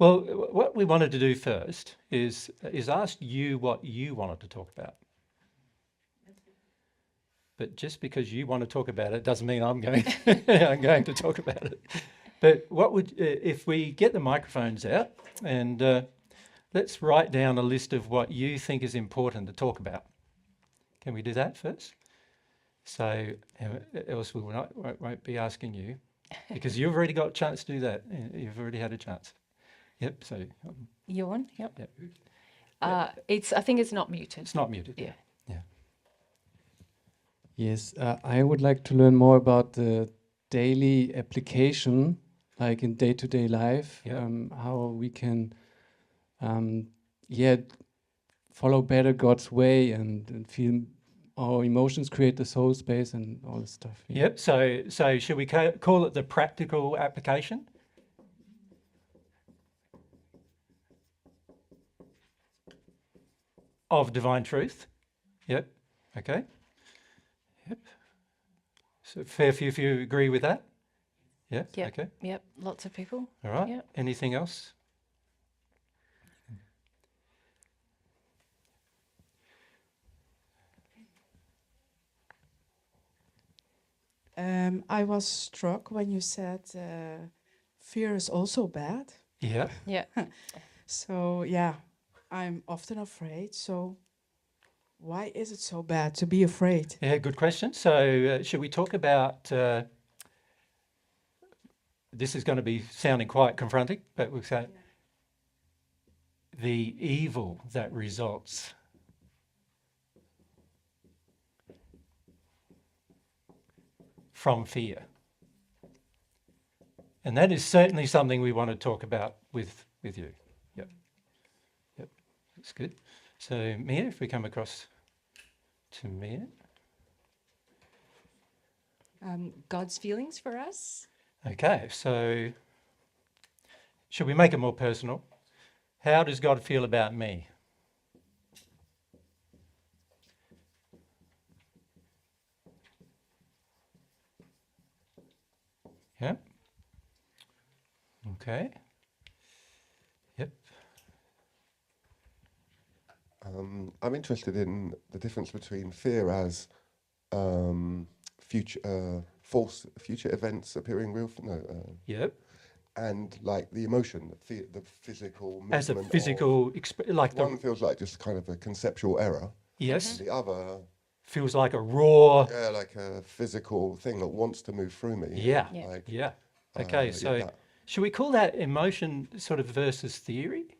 Well, what we wanted to do first is ask you what you wanted to talk about. But just because you want to talk about it doesn't mean I'm going I'm going to talk about it. But what would if we get the microphones out and let's write down a list of what you think is important to talk about. Can we do that first? So else we won't be asking you because you've already got a chance to do that. You've already had a chance. Yep. So You're on. Yep. Yep. I think it's not muted. It's not muted. Yeah. Yeah. Yes, I would like to learn more about the daily application, like in day-to-day life, Yeah. how we can, follow better God's way and feel our emotions create the soul space and all this stuff. Yeah. Yep. So should we call it the practical application? Of divine truth. Yep. Okay. Yep. So fair few of you agree with that? Yeah. Yep. Okay. Yep. Lots of people. All right. Yep. Anything else? I was struck when you said fear is also bad. Yeah. Yeah. So yeah, I'm often afraid. So why is it so bad to be afraid? Yeah. Good question. So should we talk about? This is going to be sounding quite confronting, but we'll say the evil that results from fear. And that is certainly something we want to talk about with you. Yep. Yep. That's good. So Mia, if we come across to Mia. God's feelings for us. Okay, so should we make it more personal? How does God feel about me? Yeah. Okay. Yep. I'm interested in the difference between fear as false future events appearing real. Yep. And like the emotion, the physical movement. As a physical, like one feels like just kind of a conceptual error. Yes. The other feels like a raw. Yeah, like a physical thing that wants to move through me. Yeah. Yeah. Like, Yeah. Okay. So should we call that emotion sort of versus theory?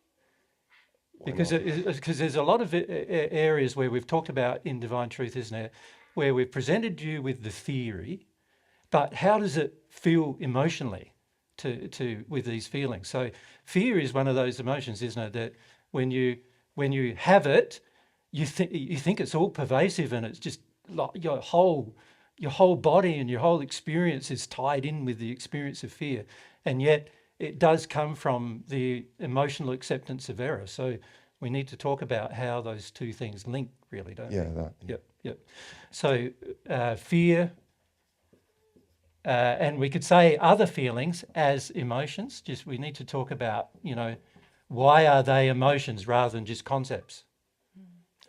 Because there's a lot of areas where we've talked about in Divine Truth, isn't there, where we've presented you with the theory, but how does it feel emotionally to with these feelings? So fear is one of those emotions, isn't it, that when you have it, you think it's all pervasive and it's just like your whole body and your whole experience is tied in with the experience of fear, and yet it does come from the emotional acceptance of error. So we need to talk about how those two things link, really, don't we? Yeah. Yep. So fear, and we could say other feelings as emotions. Just we need to talk about, why are they emotions rather than just concepts,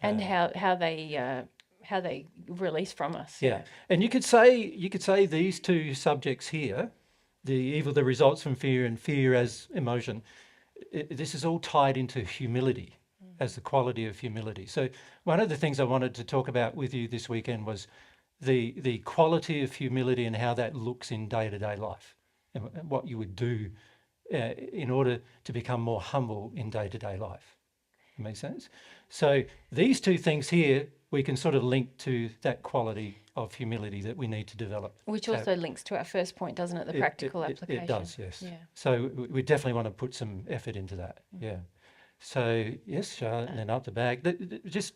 And how they release from us. Yeah, and you could say these two subjects here, the evil that results from fear and fear as emotion, this is all tied into humility as the quality of humility. So one of the things I wanted to talk about with you this weekend was the quality of humility and how that looks in day-to-day life and what you would do in order to become more humble in day-to-day life. That makes sense? So these two things here, we can sort of link to that quality of humility that we need to develop. Which also links to our first point, doesn't it? The practical application. It does, yes. Yeah. So we definitely want to put some effort into that. Yeah. So yes, Charlotte, and then up the back. Just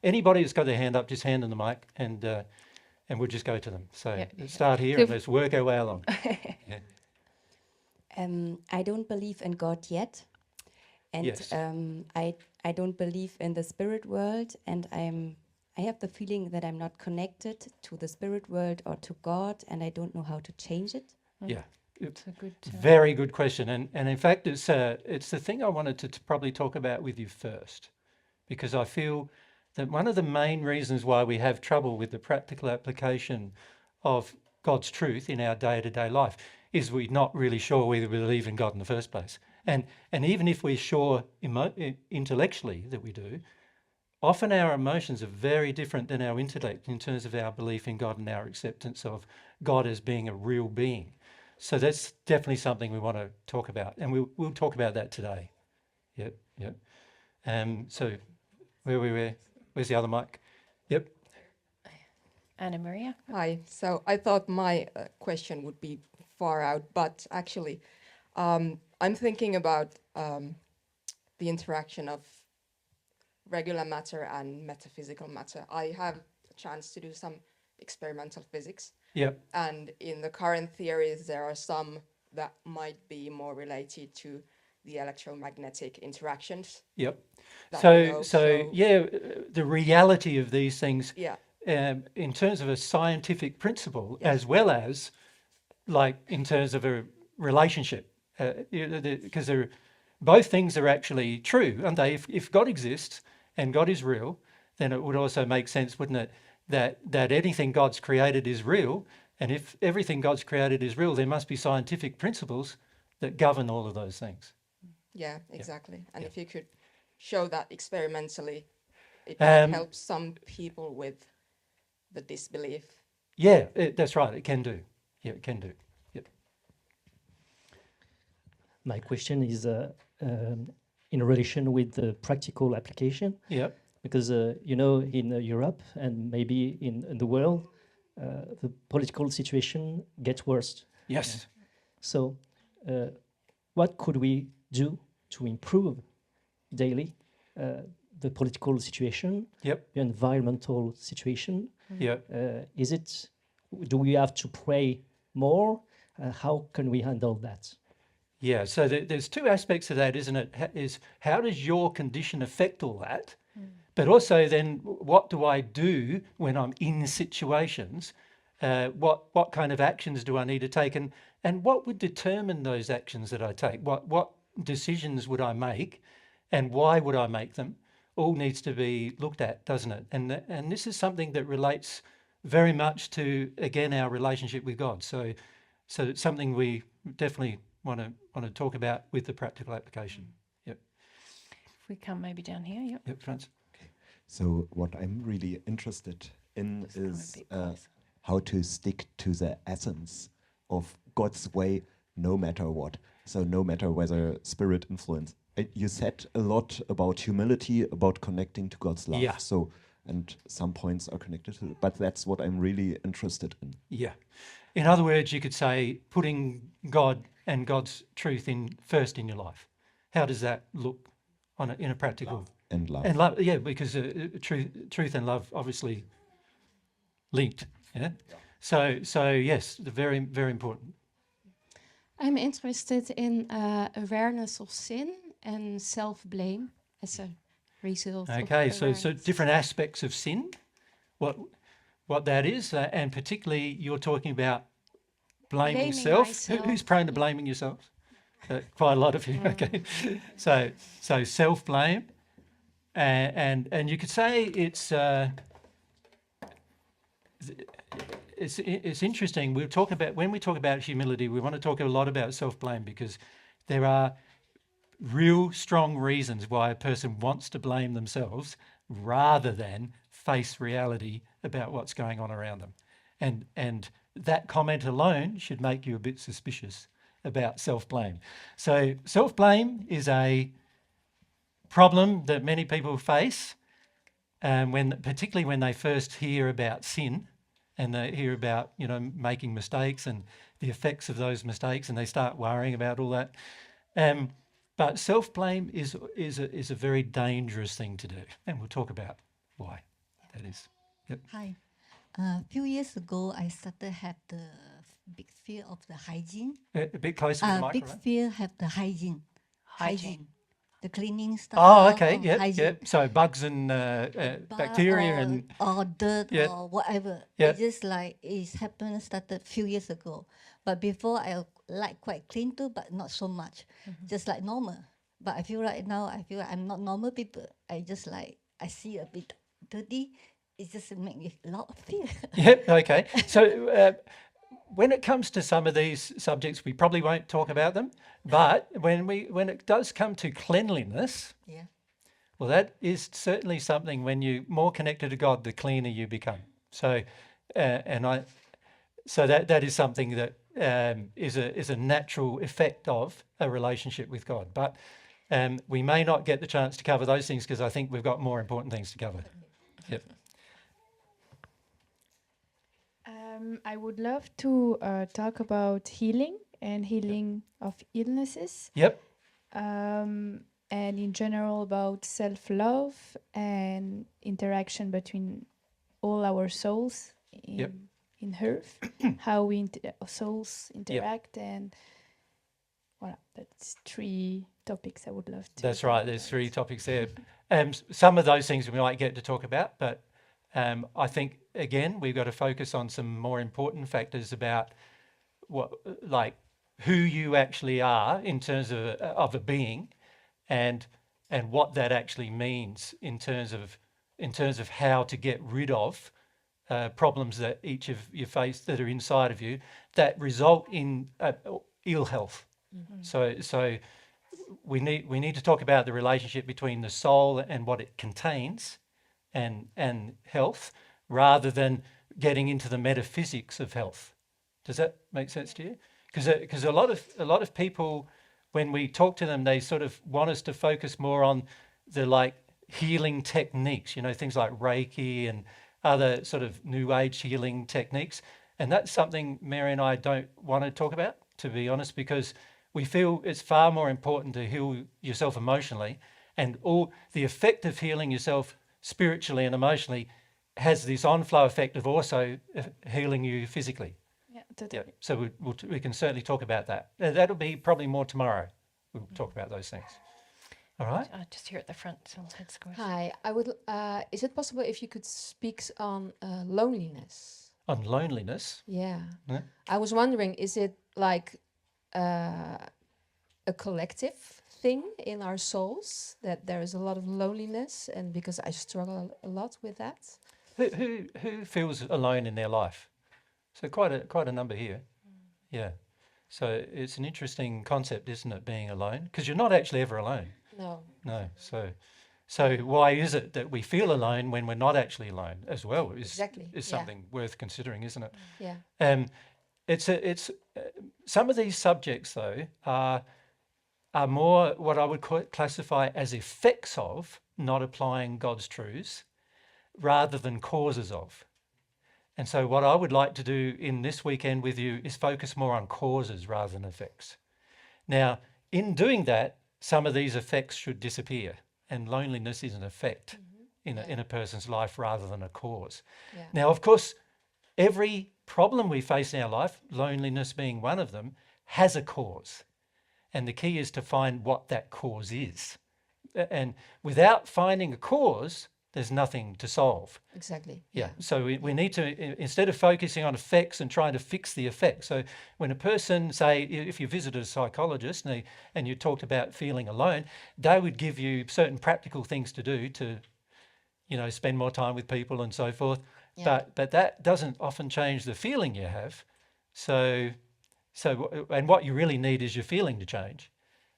anybody who's got their hand up, just hand them the mic, and we'll just go to them. So let's start here and let's work our way along. Yeah. I don't believe in God yet, and Yes. I don't believe in the spirit world, and I have the feeling that I'm not connected to the spirit world or to God, and I don't know how to change it. Yeah. It's a good. Very good question, and in fact, it's the thing I wanted to probably talk about with you first, because I feel that one of the main reasons why we have trouble with the practical application of God's truth in our day-to-day life is we're not really sure whether we believe in God in the first place, and even if we're sure intellectually that we do, often our emotions are very different than our intellect in terms of our belief in God and our acceptance of God as being a real being. So that's definitely something we want to talk about, and we'll talk about that today. Yep. So where we were, where's the other mic? Yep. Anna Maria. Hi. So I thought my question would be far out, but actually, I'm thinking about the interaction of regular matter and metaphysical matter. I have a chance to do some experimental physics. Yep. And in the current theories, there are some that might be more related to the electromagnetic interactions. Yep. that So, we know. the reality of these things, Yeah, in terms of a scientific principle, Yes. as well as, like, in terms of a relationship, because both things are actually true, aren't they? If God exists and God is real, then it would also make sense, wouldn't it, that anything God's created is real, and if everything God's created is real, there must be scientific principles that govern all of those things. yeah, exactly. And Yeah. if you could show that experimentally, it might Um, help some people with the disbelief. Yeah, that's right. It can do. Yeah, it can do. Yep. My question is in relation with the practical application, Yep. because in Europe and maybe in the world, the political situation gets worse. Yes. So, what could we do to improve daily the political situation, Yep. the environmental situation? Yep. Do we have to pray more? How can we handle that? Yeah. So there's two aspects of that, isn't it? Is how does your condition affect all that? But also then, what do I do when I'm in situations? What kind of actions do I need to take, and what would determine those actions that I take? What decisions would I make, and why would I make them? All needs to be looked at, doesn't it? And this is something that relates very much to, again, our relationship with God. So it's something we definitely want to talk about with the practical application. Yep. If we come maybe down here. Yep. Yep, Franz. So what I'm really interested in Just come a is bit closer. how to stick to the essence of God's way, no matter what. So no matter whether spirit influence. You said a lot about humility, about connecting to God's love. Yeah. So, and some points are connected to it, but that's what I'm really interested in. Yeah. In other words, you could say putting God and God's truth first in your life. How does that look in a practical And love. and love? Yeah, because truth and love obviously linked. Yeah. So yes, very very important. I'm interested in awareness of sin and self-blame as a result. Okay, of so awareness. different aspects of sin, what that is, and particularly you're talking about blaming Blaming self. myself. Who's prone to blaming yourself? Quite a lot of you. Okay, so self-blame, and you could say it's interesting. When we talk about humility, we want to talk a lot about self-blame, because there are real strong reasons why a person wants to blame themselves rather than face reality about what's going on around them. And that comment alone should make you a bit suspicious about self-blame. So self-blame is a problem that many people face, particularly when they first hear about sin and they hear about making mistakes and the effects of those mistakes, and they start worrying about all that. But self-blame is a very dangerous thing to do, and we'll talk about why that is. Yep. Hi. A few years ago, I started have the big fear of the hygiene. A bit closer to the Big microphone. fear have the hygiene. Hygiene. The cleaning stuff. Oh, okay. or Yep. hygiene. Yep. So bugs and bacteria and or dirt Yeah. or whatever. Yeah. It's just like it happened started a few years ago. But before I like quite clean too, but not so much, just like normal. But I feel right now, I feel like I'm not normal people. I just like, I see a bit dirty. It just make me a lot of fear. Yep. Okay. So when it comes to some of these subjects, we probably won't talk about them. But when it does come to cleanliness, Yeah. well, that is certainly something. When you're more connected to God, the cleaner you become. So, so that is something that is a natural effect of a relationship with God. But we may not get the chance to cover those things because I think we've got more important things to cover. Yep. I would love to talk about healing and healing of illnesses. Yep. And in general about self-love and interaction between all our souls in Earth, how we souls interact, and well, that's 3 topics I would love to. That's right. There's 3 topics there. Some of those things we might get to talk about, but I think again we've got to focus on some more important factors about what, like, who you actually are in terms of a being, and what that actually means in terms of how to get rid of problems that each of you face that are inside of you that result in ill health. So we need to talk about the relationship between the soul and what it contains, and health, rather than getting into the metaphysics of health. Does that make sense to you? Because a lot of people, when we talk to them, they sort of want us to focus more on the like healing techniques, things like Reiki and other sort of new age healing techniques. And that's something Mary and I don't want to talk about, to be honest, because we feel it's far more important to heal yourself emotionally, and all the effect of healing yourself spiritually and emotionally has this on-flow effect of also healing you physically. Yeah, totally. Yeah. So we can certainly talk about that. That'll be probably more tomorrow. We'll talk about those things. All right. Just here at the front, someone's head squished. Hi, I would. Is it possible if you could speak on loneliness? On loneliness? Yeah. Yeah. I was wondering, is it like a collective thing in our souls that there is a lot of loneliness, and because I struggle a lot with that? Who feels alone in their life? So quite a number here. Yeah. So it's an interesting concept, isn't it, being alone? Because you're not actually ever alone. No. No. So why is it that we feel alone when we're not actually alone as well? Is something worth considering, isn't it? Yeah. It's some of these subjects though are more what I would classify as effects of not applying God's truths rather than causes of. And so what I would like to do in this weekend with you is focus more on causes rather than effects. Now, in doing that, some of these effects should disappear, and loneliness is an effect in a person's life rather than a cause. Yeah. Now, of course, every problem we face in our life, loneliness being one of them, has a cause. And the key is to find what that cause is. And without finding a cause, there's nothing to solve. Exactly. Yeah. So we need to, instead of focusing on effects and trying to fix the effects. So when a person, say, if you visited a psychologist and you talked about feeling alone, they would give you certain practical things to do to, spend more time with people and so forth. Yeah. But that doesn't often change the feeling you have. So and what you really need is your feeling to change.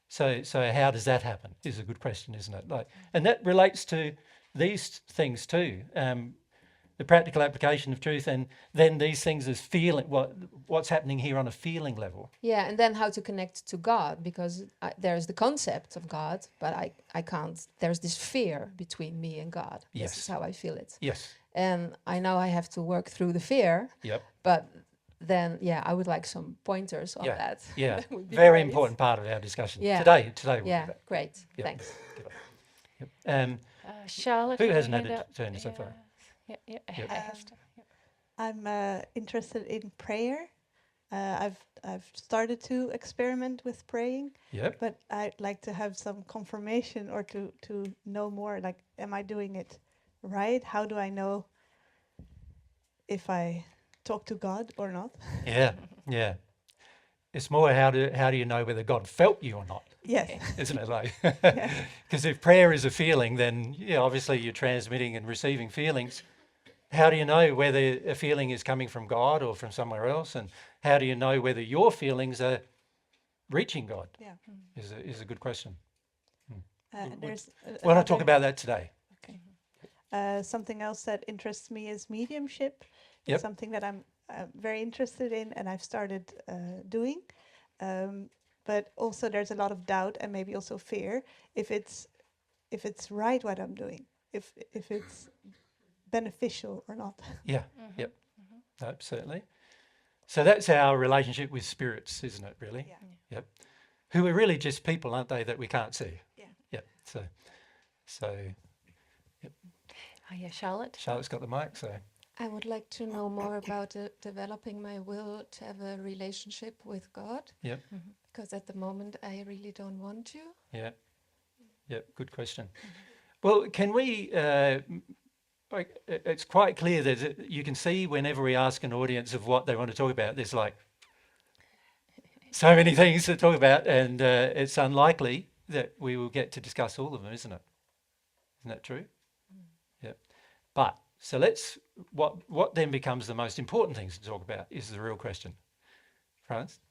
So how does that happen? Is a good question, isn't it? And that relates to these things too, the practical application of truth, and then these things as feeling, what's happening here on a feeling level. Yeah, and then how to connect to God, because there's the concept of God, but I can't, there's this fear between me and God. Yes. This is how I feel it. Yes. And I know I have to work through the fear. Yep. But then, I would like some pointers on that. Yeah, That would be very great. important part of our discussion. Yeah. Today we'll do that. Great, Yep. thanks. Yep. Charlotte, who had hasn't her had hand a up. turn so far? Yeah. Yep. Hester. I'm interested in prayer. I've started to experiment with praying. Yep. But I'd like to have some confirmation or to know more. Like, am I doing it right? How do I know if I talk to God or not? Yeah. It's more how do you know whether God felt you or not? Yes. Isn't it like? Yes. Because if prayer is a feeling, then obviously you're transmitting and receiving feelings. How do you know whether a feeling is coming from God or from somewhere else? And how do you know whether your feelings are reaching God? Yeah. Is a good question. There's Why not talk about that today? Okay. Something else that interests me is mediumship. Yep. It's something that I'm very interested in, and I've started doing. But also, there's a lot of doubt and maybe also fear if it's right what I'm doing, if it's beneficial or not. Yeah. Yep. No, certainly. So that's our relationship with spirits, isn't it? Really. Yeah. Yep. Who are really just people, aren't they, that we can't see? Yeah. Yep. So. Yep. Oh yeah, Charlotte. Charlotte's got the mic, so. I would like to know more about developing my will to have a relationship with God. Yep. Because at the moment I really don't want to. Yeah. Yep. Good question. Well, can we? It's quite clear that you can see whenever we ask an audience of what they want to talk about, there's like so many things to talk about, and it's unlikely that we will get to discuss all of them, isn't it? Isn't that true? Yep. But so what then becomes the most important things to talk about is the real question. Franz?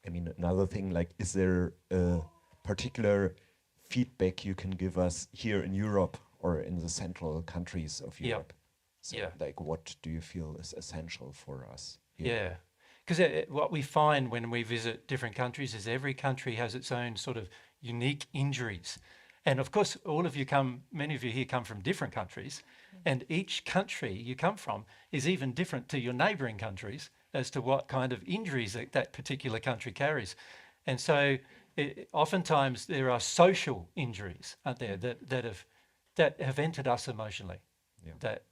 I mean, another thing, like, is there a particular feedback you can give us here in Europe or in the central countries of Europe? So, like, what do you feel is essential for us here? Yeah. Because what we find when we visit different countries is every country has its own sort of unique injuries. And of course, many of you here come from different countries, and each country you come from is even different to your neighbouring countries as to what kind of injuries that particular country carries. And so oftentimes there are social injuries, aren't there, that have entered us emotionally, that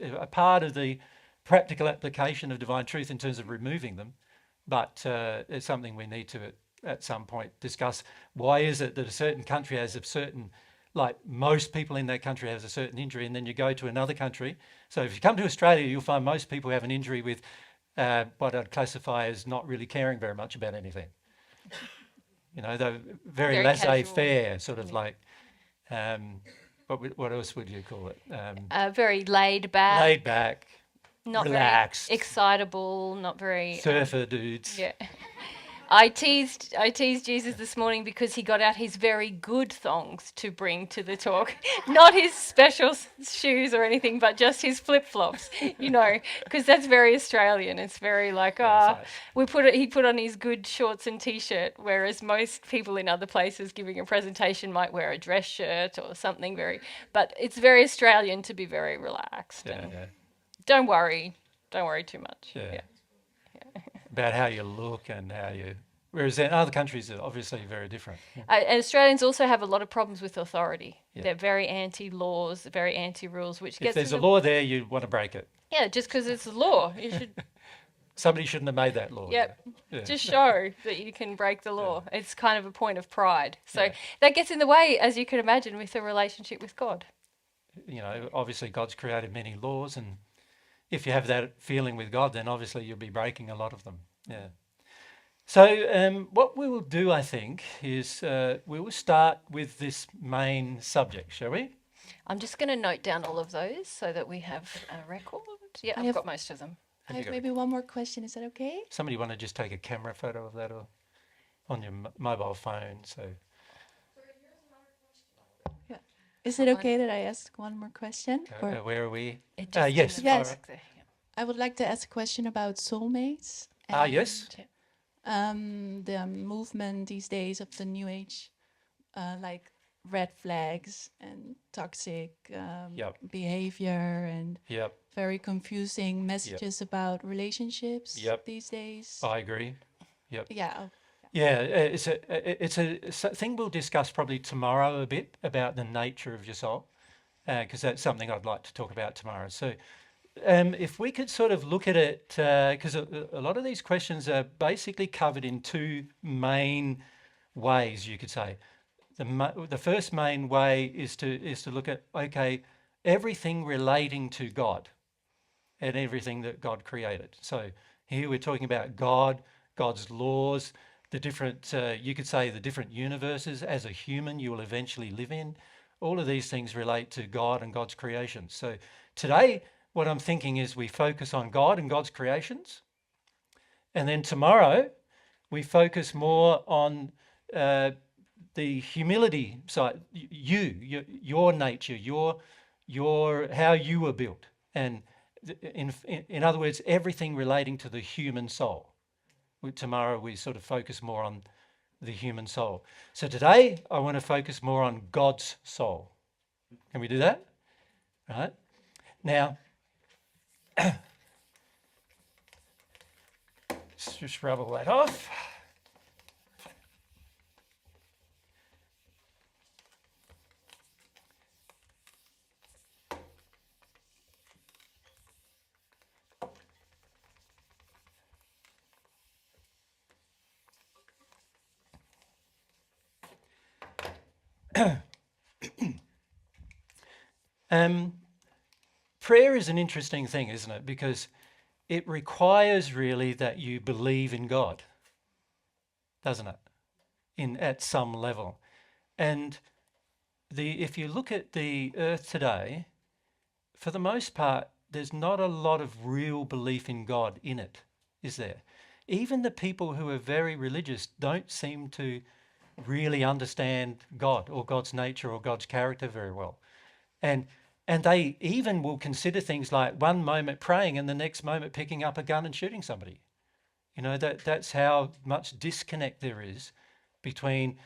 are part of the practical application of divine truth in terms of removing them, but it's something we need to at some point discuss. Why is it that a certain country has a certain, like most people in that country has a certain injury, and then you go to another country. So if you come to Australia, you'll find most people have an injury with what I'd classify as not really caring very much about anything. They're very laissez-faire, sort of like, what else would you call it? Very laid back. Laid back. Not relaxed. very excitable, not very... Surfer dudes. Yeah. I teased Jesus this morning because he got out his very good thongs to bring to the talk. Not his special shoes or anything, but just his flip-flops, because that's very Australian. It's very like, he put on his good shorts and T-shirt, whereas most people in other places giving a presentation might wear a dress shirt or something but it's very Australian to be very relaxed. Don't worry too much. Yeah. About how you look and whereas in other countries are obviously very different. And Australians also have a lot of problems with authority. They're very anti-laws, very anti-rules, which gets... If there's a law there, you want to break it. Yeah, just because it's a law. You should... Somebody shouldn't have made that law. Yep. Yeah. Just show that you can break the law. Yeah. It's kind of a point of pride. So that gets in the way, as you can imagine, with a relationship with God. Obviously God's created many laws, and if you have that feeling with God, then obviously you'll be breaking a lot of them. Yeah. So what we will do, I think, is we will start with this main subject, shall we? I'm just going to note down all of those so that we have a record. Yeah, I've got most of them. I have maybe one more question. Is that okay? Somebody want to just take a camera photo of that or on your mobile phone? So. Yeah. Is it okay that I ask one more question? Where are we? Yes. Yes. I would like to ask a question about soulmates. Yes. The movement these days of the New Age, like red flags and toxic behavior and very confusing messages about relationships these days. I agree. Yep. Yeah. Yeah, it's a thing we'll discuss probably tomorrow a bit about the nature of your soul, because that's something I'd like to talk about tomorrow. So if we could sort of look at it, because a lot of these questions are basically covered in two main ways, you could say. The first main way is to look at, everything relating to God and everything that God created. So Here we're talking about God, God's laws, the different, you could say the different universes as a human you will eventually live in. All of these things relate to God and God's creations. So today, what I'm thinking is we focus on God and God's creations. And then tomorrow, we focus more on the humility side, your nature, your how you were built. And in other words, everything relating to the human soul. Tomorrow, we sort of focus more on the human soul. So today, I want to focus more on God's soul. Can we do that? Right? Now, let's just rub all that off. Prayer is an interesting thing, isn't it? Because it requires really that you believe in God, doesn't it? At some level. And if you look at the earth today, for the most part, there's not a lot of real belief in God in it, is there? Even the people who are very religious don't seem to really understand God or God's nature or God's character very well. And they even will consider things like one moment praying and the next moment picking up a gun and shooting somebody. You know, that's how much disconnect there is between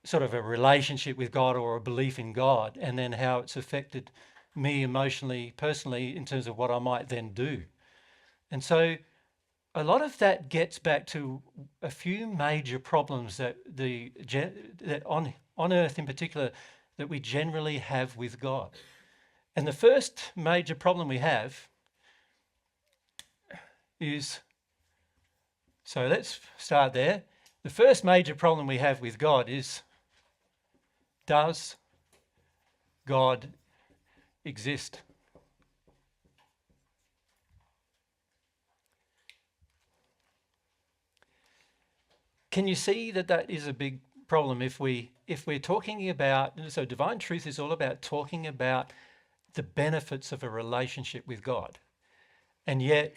sort of a relationship with God or a belief in God and then how it's affected me emotionally, personally, in terms of what I might then do. And so a lot of that gets back to a few major problems that on earth in particular that we generally have with God. And the first major problem we have is, so let's start there. The first major problem we have with God is, does God exist? Can you see that is a big problem if we're talking about, so divine truth is all about talking about the benefits of a relationship with God. And yet,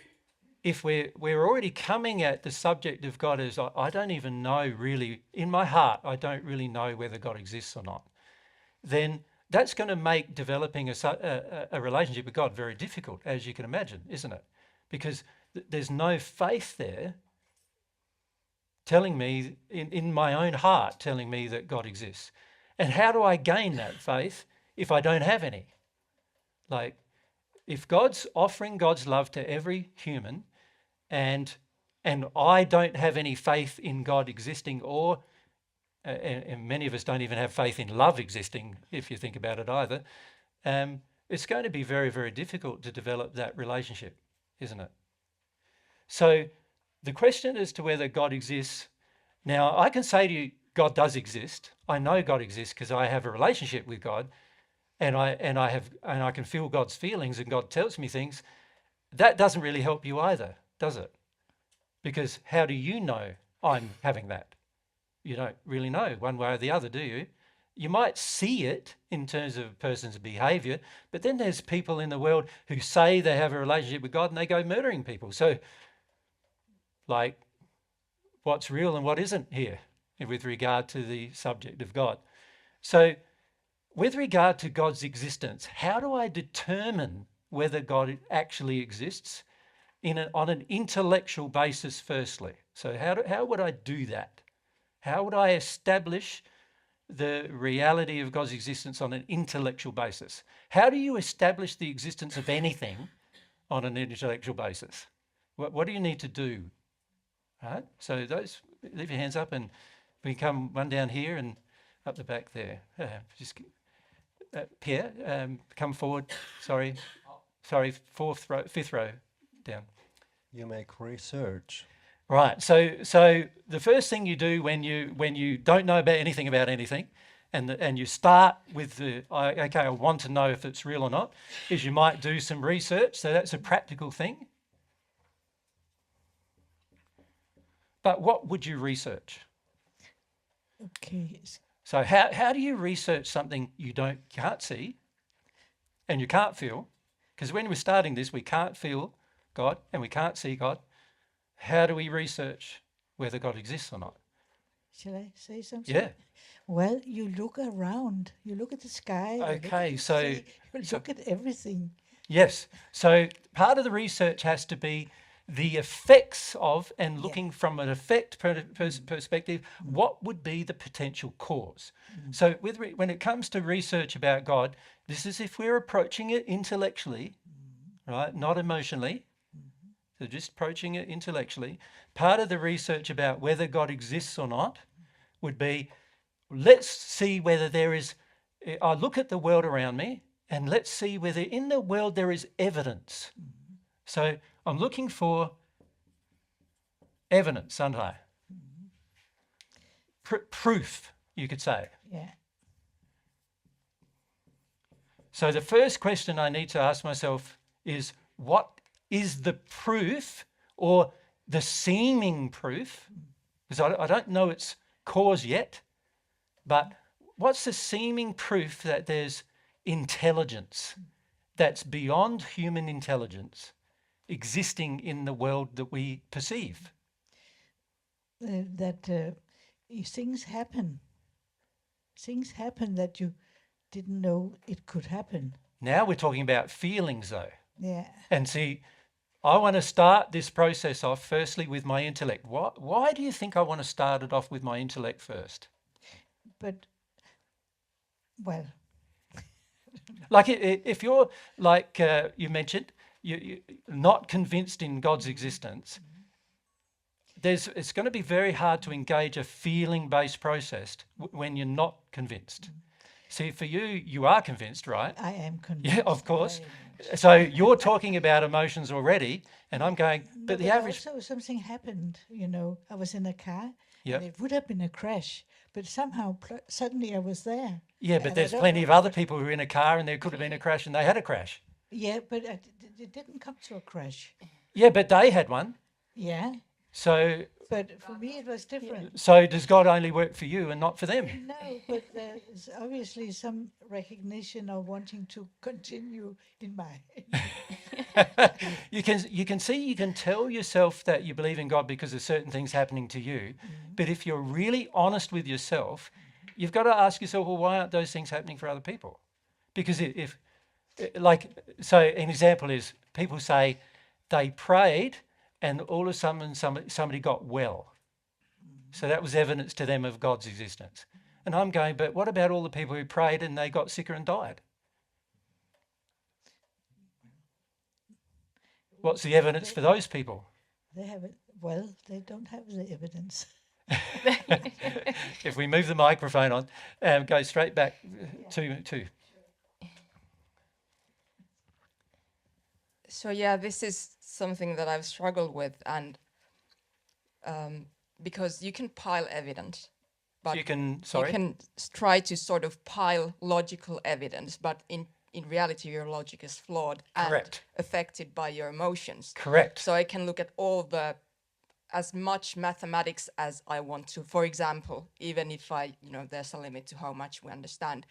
if we're already coming at the subject of God as, I don't even know really, in my heart, I don't really know whether God exists or not, then that's going to make developing a relationship with God very difficult, as you can imagine, isn't it? Because there's no faith there telling me, in my own heart, telling me that God exists. And how do I gain that faith if I don't have any? Like, if God's offering God's love to every human and I don't have any faith in God existing, or and many of us don't even have faith in love existing, if you think about it either, it's going to be very, very difficult to develop that relationship, isn't it? So the question as to whether God exists, now I can say to you, God does exist. I know God exists because I have a relationship with God, and I can feel God's feelings, and God tells me things. That doesn't really help you either, does it? Because how do you know I'm having that? You don't really know one way or the other, do you? You might see it in terms of a person's behavior, but then there's people in the world who say they have a relationship with God and they go murdering people. So, like, what's real and what isn't here with regard to the subject of God? So, with regard to God's existence, how do I determine whether God actually exists on an intellectual basis firstly? So how would I do that? How would I establish the reality of God's existence on an intellectual basis? How do you establish the existence of anything on an intellectual basis? What do you need to do? Right? So those, leave your hands up, and we can come one down here and up the back there. Pierre, come forward. Sorry, fifth row down. You make research. Right. So the first thing you do when you don't know about anything, and you start with I want to know if it's real or not, is you might do some research. So that's a practical thing. But what would you research? Okay. So how do you research something you can't see and you can't feel? Because when we're starting this, we can't feel God and we can't see God. How do we research whether God exists or not? Shall I say something? Yeah. Well, you look around. You look at the sky. You look Okay, at the so sea, you look at everything. Yes. So part of the research has to be the effects of, and looking from an effect perspective, what would be the potential cause? So when it comes to research about God, this is if we're approaching it intellectually, right, not emotionally. So just approaching it intellectually. Part of the research about whether God exists or not would be, let's see whether there is, I look at the world around me and let's see whether in the world there is evidence. So I'm looking for evidence, aren't I? Proof, you could say. Yeah. So the first question I need to ask myself is, what is the proof or the seeming proof? Because I don't know its cause yet, but what's the seeming proof that there's intelligence that's beyond human intelligence existing in the world that we perceive? Things happen. Things happen that you didn't know it could happen. Now we're talking about feelings, though. Yeah. And see, I want to start this process off firstly with my intellect. Why do you think I want to start it off with my intellect first? But, well... Like if you're, like you mentioned, you're not convinced in God's existence, it's going to be very hard to engage a feeling-based process when you're not convinced. See, for you, you are convinced, right? I am convinced. Yeah, of course. So you're talking about emotions already, and I'm going, but the average... Also, something happened, you know. I was in a car, Yep. and it would have been a crash, but somehow, suddenly I was there. Yeah, but there's plenty of other people who were in a car, and there could have been a crash, and they had a crash. Yeah, but it didn't come to a crash. Yeah, but they had one. Yeah. So... But for me, it was different. So does God only work for you and not for them? No, but there's obviously some recognition of wanting to continue in my... You can see, you can tell yourself that you believe in God because of certain things happening to you. But if you're really honest with yourself, you've got to ask yourself, well, why aren't those things happening for other people? Because so an example is people say they prayed and all of a sudden somebody got well. So that was evidence to them of God's existence. And I'm going, but what about all the people who prayed and they got sicker and died? What's the evidence for those people? They have it. Well, they don't have the evidence. If we move the microphone on, go straight back to. So yeah, this is something that I've struggled with, and because you can pile evidence, but you can try to sort of pile logical evidence, but in reality your logic is flawed and affected by your emotions. Correct. So I can look at as much mathematics as I want to. For example, even if there's a limit to how much we understand,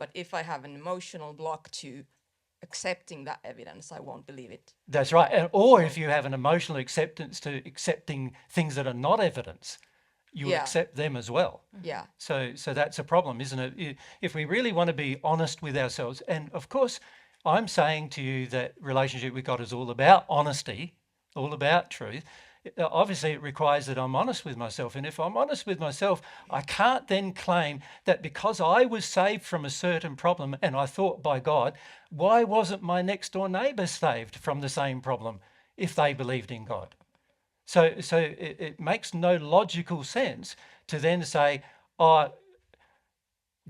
but if I have an emotional block to accepting that evidence, I won't believe it. That's right. Or if you have an emotional acceptance to accepting things that are not evidence, you accept them as well. Yeah. So that's a problem, isn't it? If we really want to be honest with ourselves, and of course, I'm saying to you that relationship with God is all about honesty, all about truth. Obviously, it requires that I'm honest with myself. And if I'm honest with myself, I can't then claim that because I was saved from a certain problem and I thought by God, why wasn't my next door neighbour saved from the same problem if they believed in God? So it makes no logical sense to then say, oh,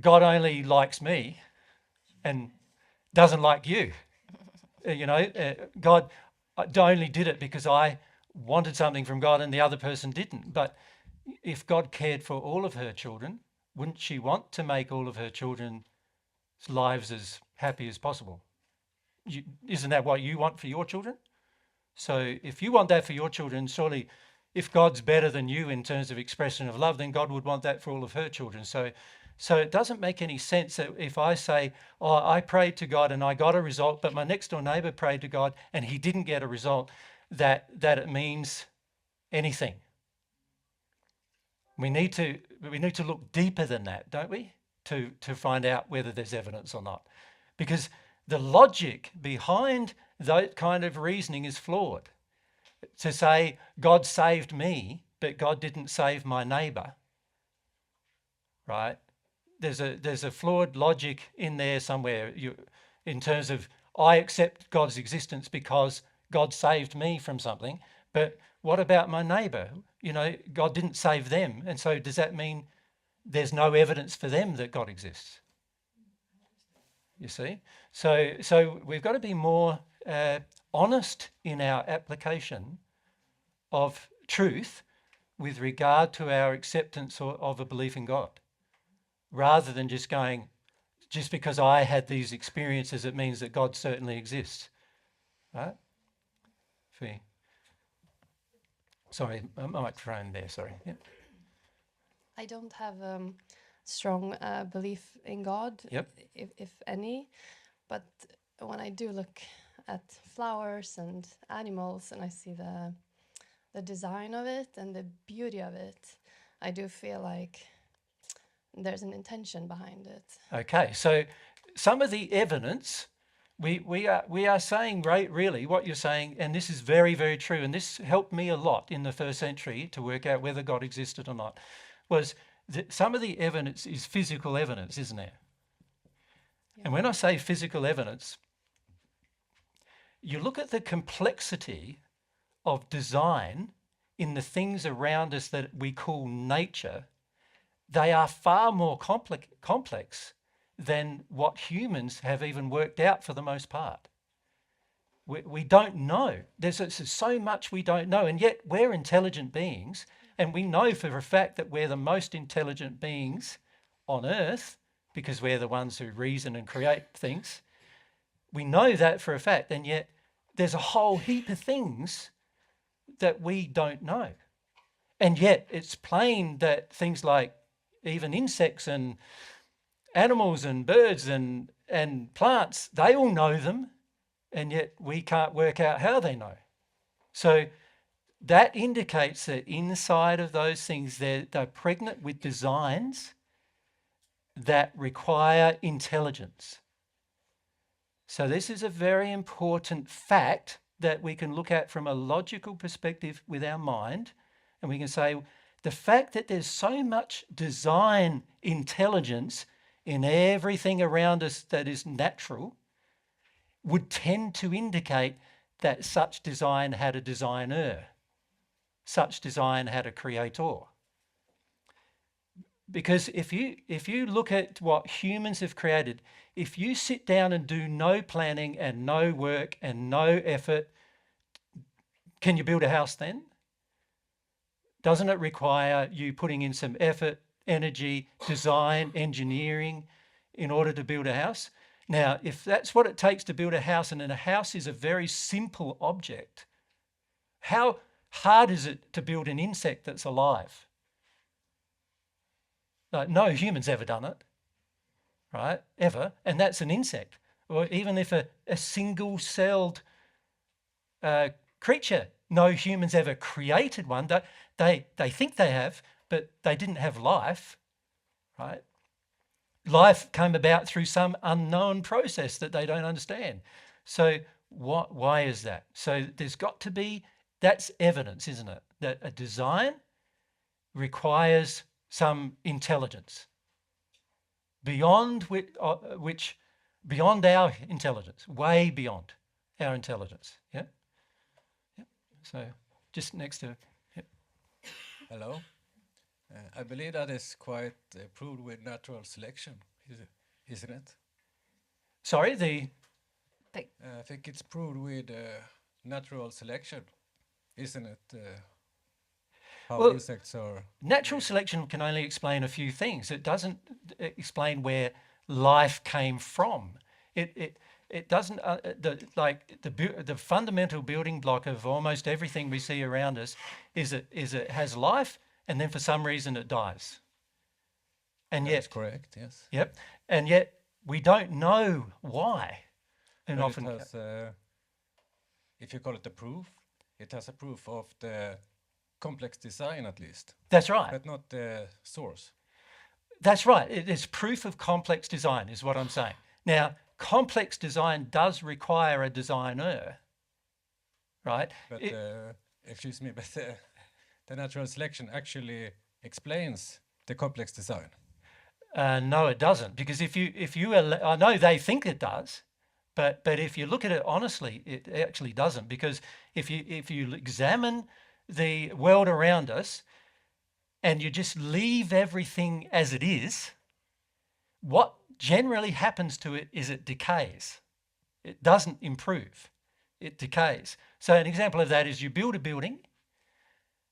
God only likes me and doesn't like you. God only did it because I wanted something from God and the other person didn't. But if God cared for all of her children, wouldn't she want to make all of her children's lives as happy as possible? Isn't that what you want for your children? So if you want that for your children, surely if God's better than you in terms of expression of love, then God would want that for all of her children. So it doesn't make any sense that if I say, oh, I prayed to God and I got a result, but my next door neighbor prayed to God and he didn't get a result, that it means anything. We need to look deeper than that, don't we? To find out whether there's evidence or not. Because the logic behind that kind of reasoning is flawed. To say God saved me, but God didn't save my neighbor, right? There's a flawed logic in there somewhere. In terms of I accept God's existence because God saved me from something, but what about my neighbor? You know, God didn't save them, and so does that mean there's no evidence for them that God exists? You see, so we've got to be more honest in our application of truth with regard to our acceptance of a belief in God, rather than just going, just because I had these experiences, it means that God certainly exists, right? Sorry, a microphone there, sorry. Yeah. I don't have strong belief in God, if any, but when I do look at flowers and animals and I see the design of it and the beauty of it, I do feel like there's an intention behind it. Okay, so some of the evidence, we are saying, right, really what you're saying, and this is very, very true, and this helped me a lot in the first century to work out whether God existed or not, was that some of the evidence is physical evidence, isn't there? Yeah. And when I say physical evidence, you look at the complexity of design in the things around us that we call nature, they are far more complex than what humans have even worked out for the most part. We don't know. There's so much we don't know, and yet we're intelligent beings, and we know for a fact that we're the most intelligent beings on earth because we're the ones who reason and create things. We know that for a fact, and yet there's a whole heap of things that we don't know. And yet it's plain that things like even insects and animals and birds and plants, they all know them, and yet we can't work out how they know. So that indicates that inside of those things, they're pregnant with designs that require intelligence. So this is a very important fact that we can look at from a logical perspective with our mind, and we can say the fact that there's so much design intelligence in everything around us that is natural would tend to indicate that such design had a designer, such design had a creator. Because if you look at what humans have created, if you sit down and do no planning and no work and no effort, can you build a house then? Doesn't it require you putting in some effort, energy, design, engineering in order to build a house? Now, if that's what it takes to build a house, and then a house is a very simple object, how hard is it to build an insect that's alive? Like, no human's ever done it, right? Ever. And that's an insect. Or even if a single-celled creature, no humans ever created one. They think they have, but they didn't have life, right? Life came about through some unknown process that they don't understand. So why is that? So there's got to be, that's evidence, isn't it? That a design requires some intelligence beyond beyond our intelligence, way beyond our intelligence. Yeah. Yep. So just next to. Yep. Hello. I believe that is quite proved with natural selection, isn't it? Sorry, I think it's proved with natural selection, isn't it? How insects are. Natural selection can only explain a few things. It doesn't explain where life came from. it doesn't, the fundamental building block of almost everything we see around us is it has life, and then for some reason it dies. And That's yet, correct, yes. Yep. And yet we don't know why. And But often, it has, if you call it the proof, it has a proof of the complex design at least. That's right. But not the source. That's right. It is proof of complex design is what I'm saying. Now, complex design does require a designer, right? But, excuse me, but the natural selection actually explains the complex design. No, it doesn't, because I know they think it does, but if you look at it honestly, it actually doesn't, because if you examine the world around us and you just leave everything as it is, what generally happens to it is it decays. It doesn't improve. It decays. So an example of that is you build a building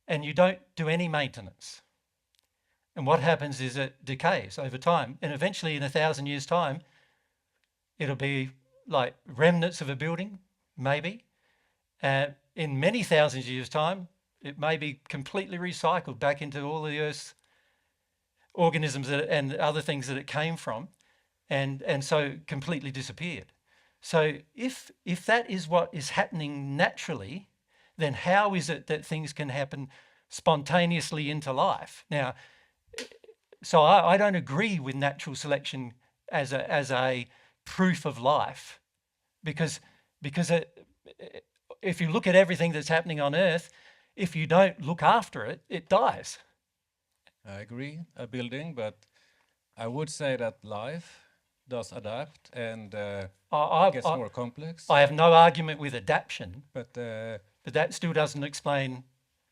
and you don't do any maintenance. And what happens is it decays over time. And eventually in 1,000 years' time, it'll be like remnants of a building, maybe. In many thousands of years' time, it may be completely recycled back into all the Earth's organisms and other things that it came from, and so completely disappeared. So if that is what is happening naturally, then how is it that things can happen spontaneously into life? Now, so I don't agree with natural selection as a proof of life, because if you look at everything that's happening on Earth, if you don't look after it, it dies. I agree, a building, but I would say that life does adapt and gets more complex. I have no argument with adaptation, but that still doesn't explain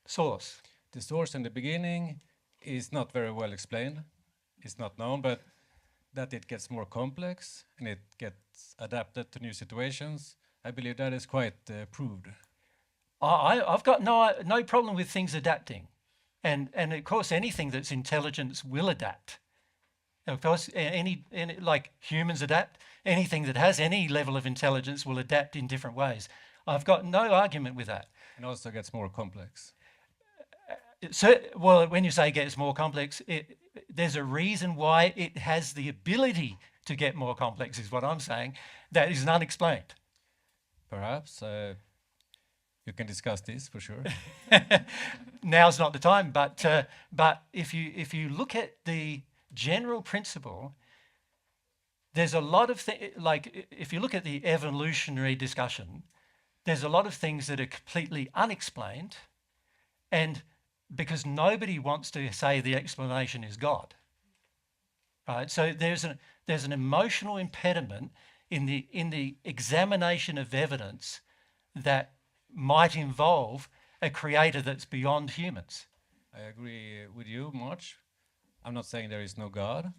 source. The source in the beginning is not very well explained. It's not known, but that it gets more complex and it gets adapted to new situations, I believe that is quite proved. I've got no problem with things adapting, and of course anything that's intelligence will adapt. Of course, any like humans adapt. Anything that has any level of intelligence will adapt in different ways. I've got no argument with that. And also gets more complex. So, well, when you say gets more complex, there's a reason why it has the ability to get more complex, is what I'm saying. That is unexplained. Perhaps. You can discuss this for sure. Now's not the time, but if you look at the general principle, there's a lot of like if you look at the evolutionary discussion, there's a lot of things that are completely unexplained, and because nobody wants to say the explanation is God, right? So there's an emotional impediment in the examination of evidence that might involve a creator that's beyond humans. I agree with you much. I'm not saying there is no God,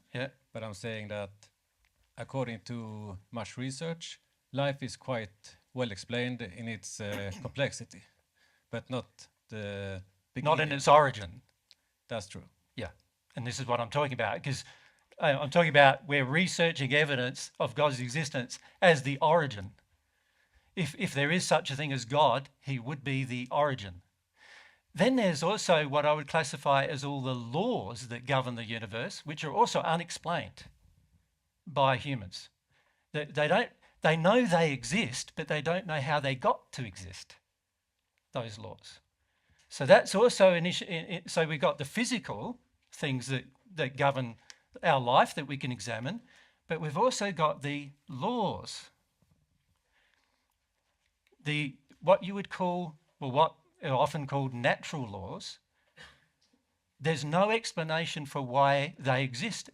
but I'm saying that according to much research, life is quite well explained in its complexity, but not the beginning. Not in its origin. That's true. Yeah, and this is what I'm talking about, because I'm talking about we're researching evidence of God's existence as the origin. If there is such a thing as God, he would be the origin. Then there's also what I would classify as all the laws that govern the universe, which are also unexplained by humans. They know they exist, but they don't know how they got to exist, those laws. So that's also an issue. So we've got the physical things that govern our life that we can examine, but we've also got the laws. What you would call, well, what are often called natural laws, there's no explanation for why they exist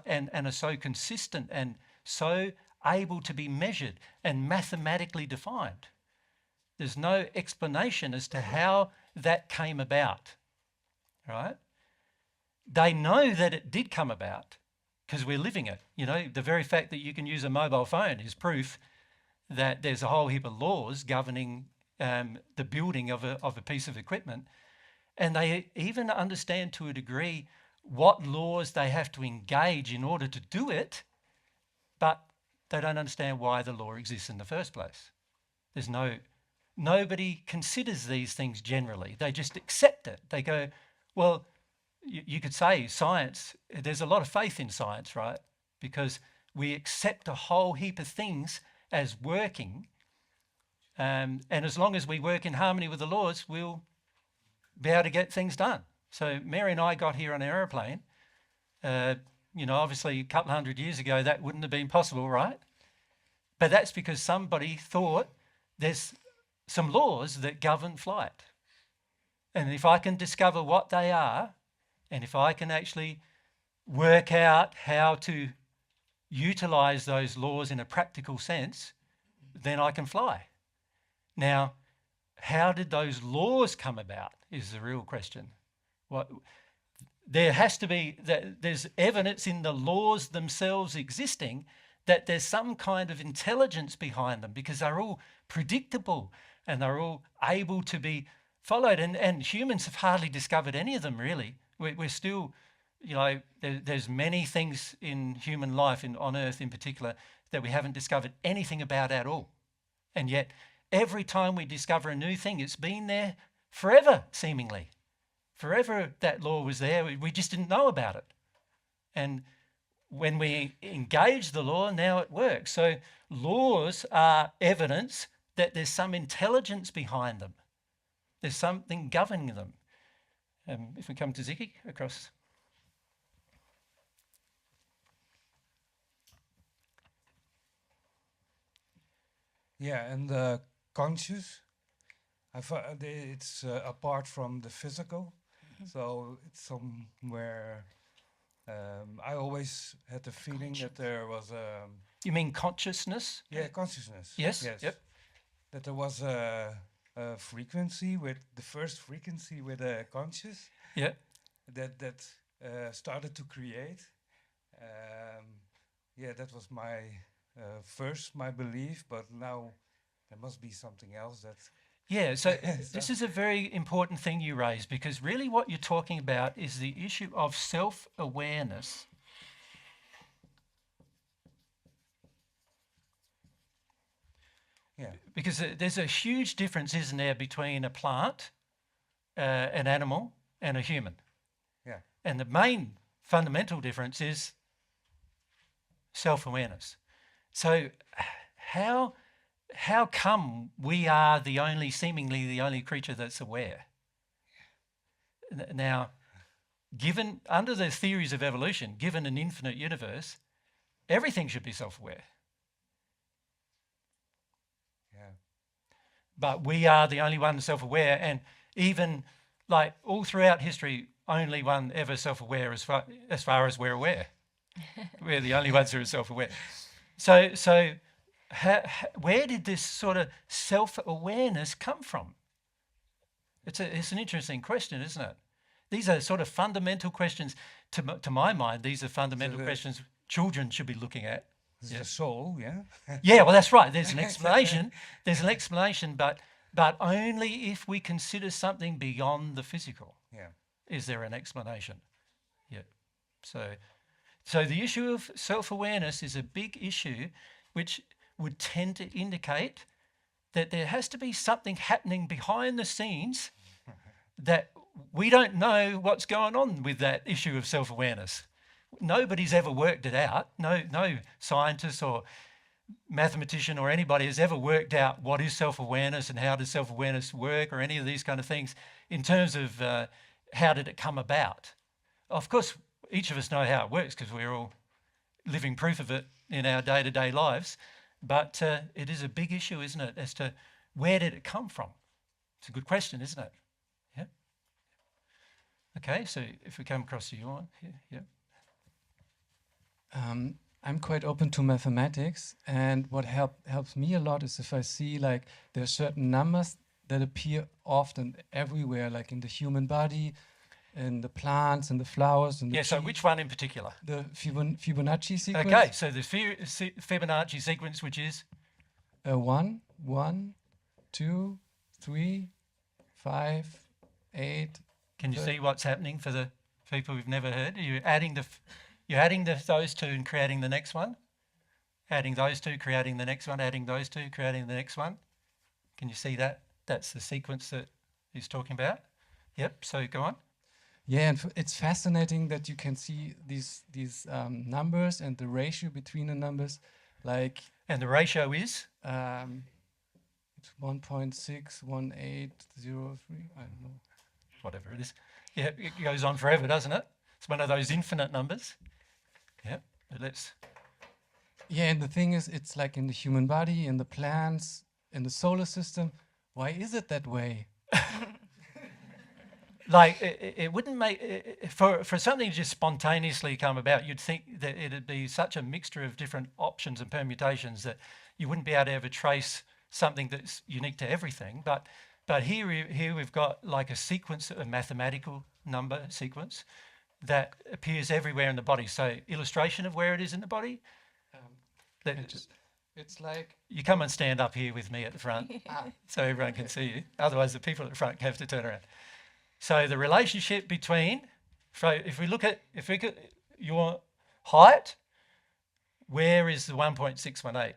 and are so consistent and so able to be measured and mathematically defined. There's no explanation as to how that came about, right? They know that it did come about because we're living it. You know, the very fact that you can use a mobile phone is proof that there's a whole heap of laws governing the building of a piece of equipment. And they even understand to a degree what laws they have to engage in order to do it, but they don't understand why the law exists in the first place. Nobody considers these things generally. They just accept it. They go, well, you could say science, there's a lot of faith in science, right? Because we accept a whole heap of things as working, and as long as we work in harmony with the laws, we'll be able to get things done. So Mary and I got here on an aeroplane. Obviously a couple of 100 years ago, that wouldn't have been possible, right? But that's because somebody thought there's some laws that govern flight. And if I can discover what they are, and if I can actually work out how to utilize those laws in a practical sense, then I can fly. Now, how did those laws come about is the real question. There has to be, there's evidence in the laws themselves existing that there's some kind of intelligence behind them, because they're all predictable and they're all able to be followed. And humans have hardly discovered any of them, really. We're still, there's many things in human life, on Earth in particular, that we haven't discovered anything about at all. And yet, every time we discover a new thing, it's been there forever, seemingly. Forever that law was there, we just didn't know about it. And when we engage the law, now it works. So laws are evidence that there's some intelligence behind them. There's something governing them. If we come to Ziki, across. Yeah, and the conscious, it's apart from the physical. So it's somewhere, I always had the feeling that there was a... You mean consciousness? Yeah, consciousness. Yes. Yep. That there was a frequency with, the first frequency with a conscious. Yeah. That started to create. That was my my belief, but now there must be something else that... Yeah, so this is a very important thing you raise, because really what you're talking about is the issue of self-awareness. Yeah. Because there's a huge difference, isn't there, between a plant, an animal, and a human. Yeah. And the main fundamental difference is self-awareness. So how come we are seemingly the only creature that's aware? Now, given, under the theories of evolution, given an infinite universe, everything should be self-aware. Yeah. But we are the only one self-aware, and even like all throughout history, only one ever self-aware as far as we're aware. We're the only ones who are self-aware. So where did this sort of self-awareness come from? It's an interesting question, isn't it? These are sort of fundamental questions. To my mind, these are fundamental questions children should be looking at. This is the soul, yeah? Yeah, well, that's right. There's an explanation. There's an explanation, but only if we consider something beyond the physical. Yeah. Is there an explanation? Yeah. So the issue of self-awareness is a big issue, which would tend to indicate that there has to be something happening behind the scenes that we don't know what's going on with that issue of self-awareness. Nobody's ever worked it out. No scientist or mathematician or anybody has ever worked out what is self-awareness and how does self-awareness work or any of these kind of things in terms of how did it come about. Of course, each of us know how it works because we're all living proof of it in our day-to-day lives. But it is a big issue, isn't it, as to where did it come from? It's a good question, isn't it? Yeah. Okay, so if we come across to you on here, yeah. I'm quite open to mathematics, and what helps me a lot is if I see like there are certain numbers that appear often everywhere, like in the human body, in the plants and the flowers and the so which one in particular? The Fibonacci sequence. Okay, so the Fibonacci sequence, which is 1, 1, 2, 3, 5, 8. Can you see what's happening for the people who've never heard? You're adding those two and creating the next one, adding those two, creating the next one, adding those two, creating the next one. Can you see that? That's the sequence that he's talking about. Yep, so go on. Yeah, and it's fascinating that you can see these numbers and the ratio between the numbers, like. And the ratio is? It's 1.61803. I don't know. Whatever it is. Yeah, it goes on forever, doesn't it? It's one of those infinite numbers. Yeah, but let's. Yeah, and the thing is, it's like in the human body, in the plants, in the solar system. Why is it that way? Like, it wouldn't make, for something to just spontaneously come about, you'd think that it'd be such a mixture of different options and permutations that you wouldn't be able to ever trace something that's unique to everything. But here we've got like a sequence, a mathematical number sequence that appears everywhere in the body. So illustration of where it is in the body. It's like... You come and stand up here with me at the front so everyone can see you. Otherwise the people at the front have to turn around. So the relationship between, if we look at your height, where is the 1.618?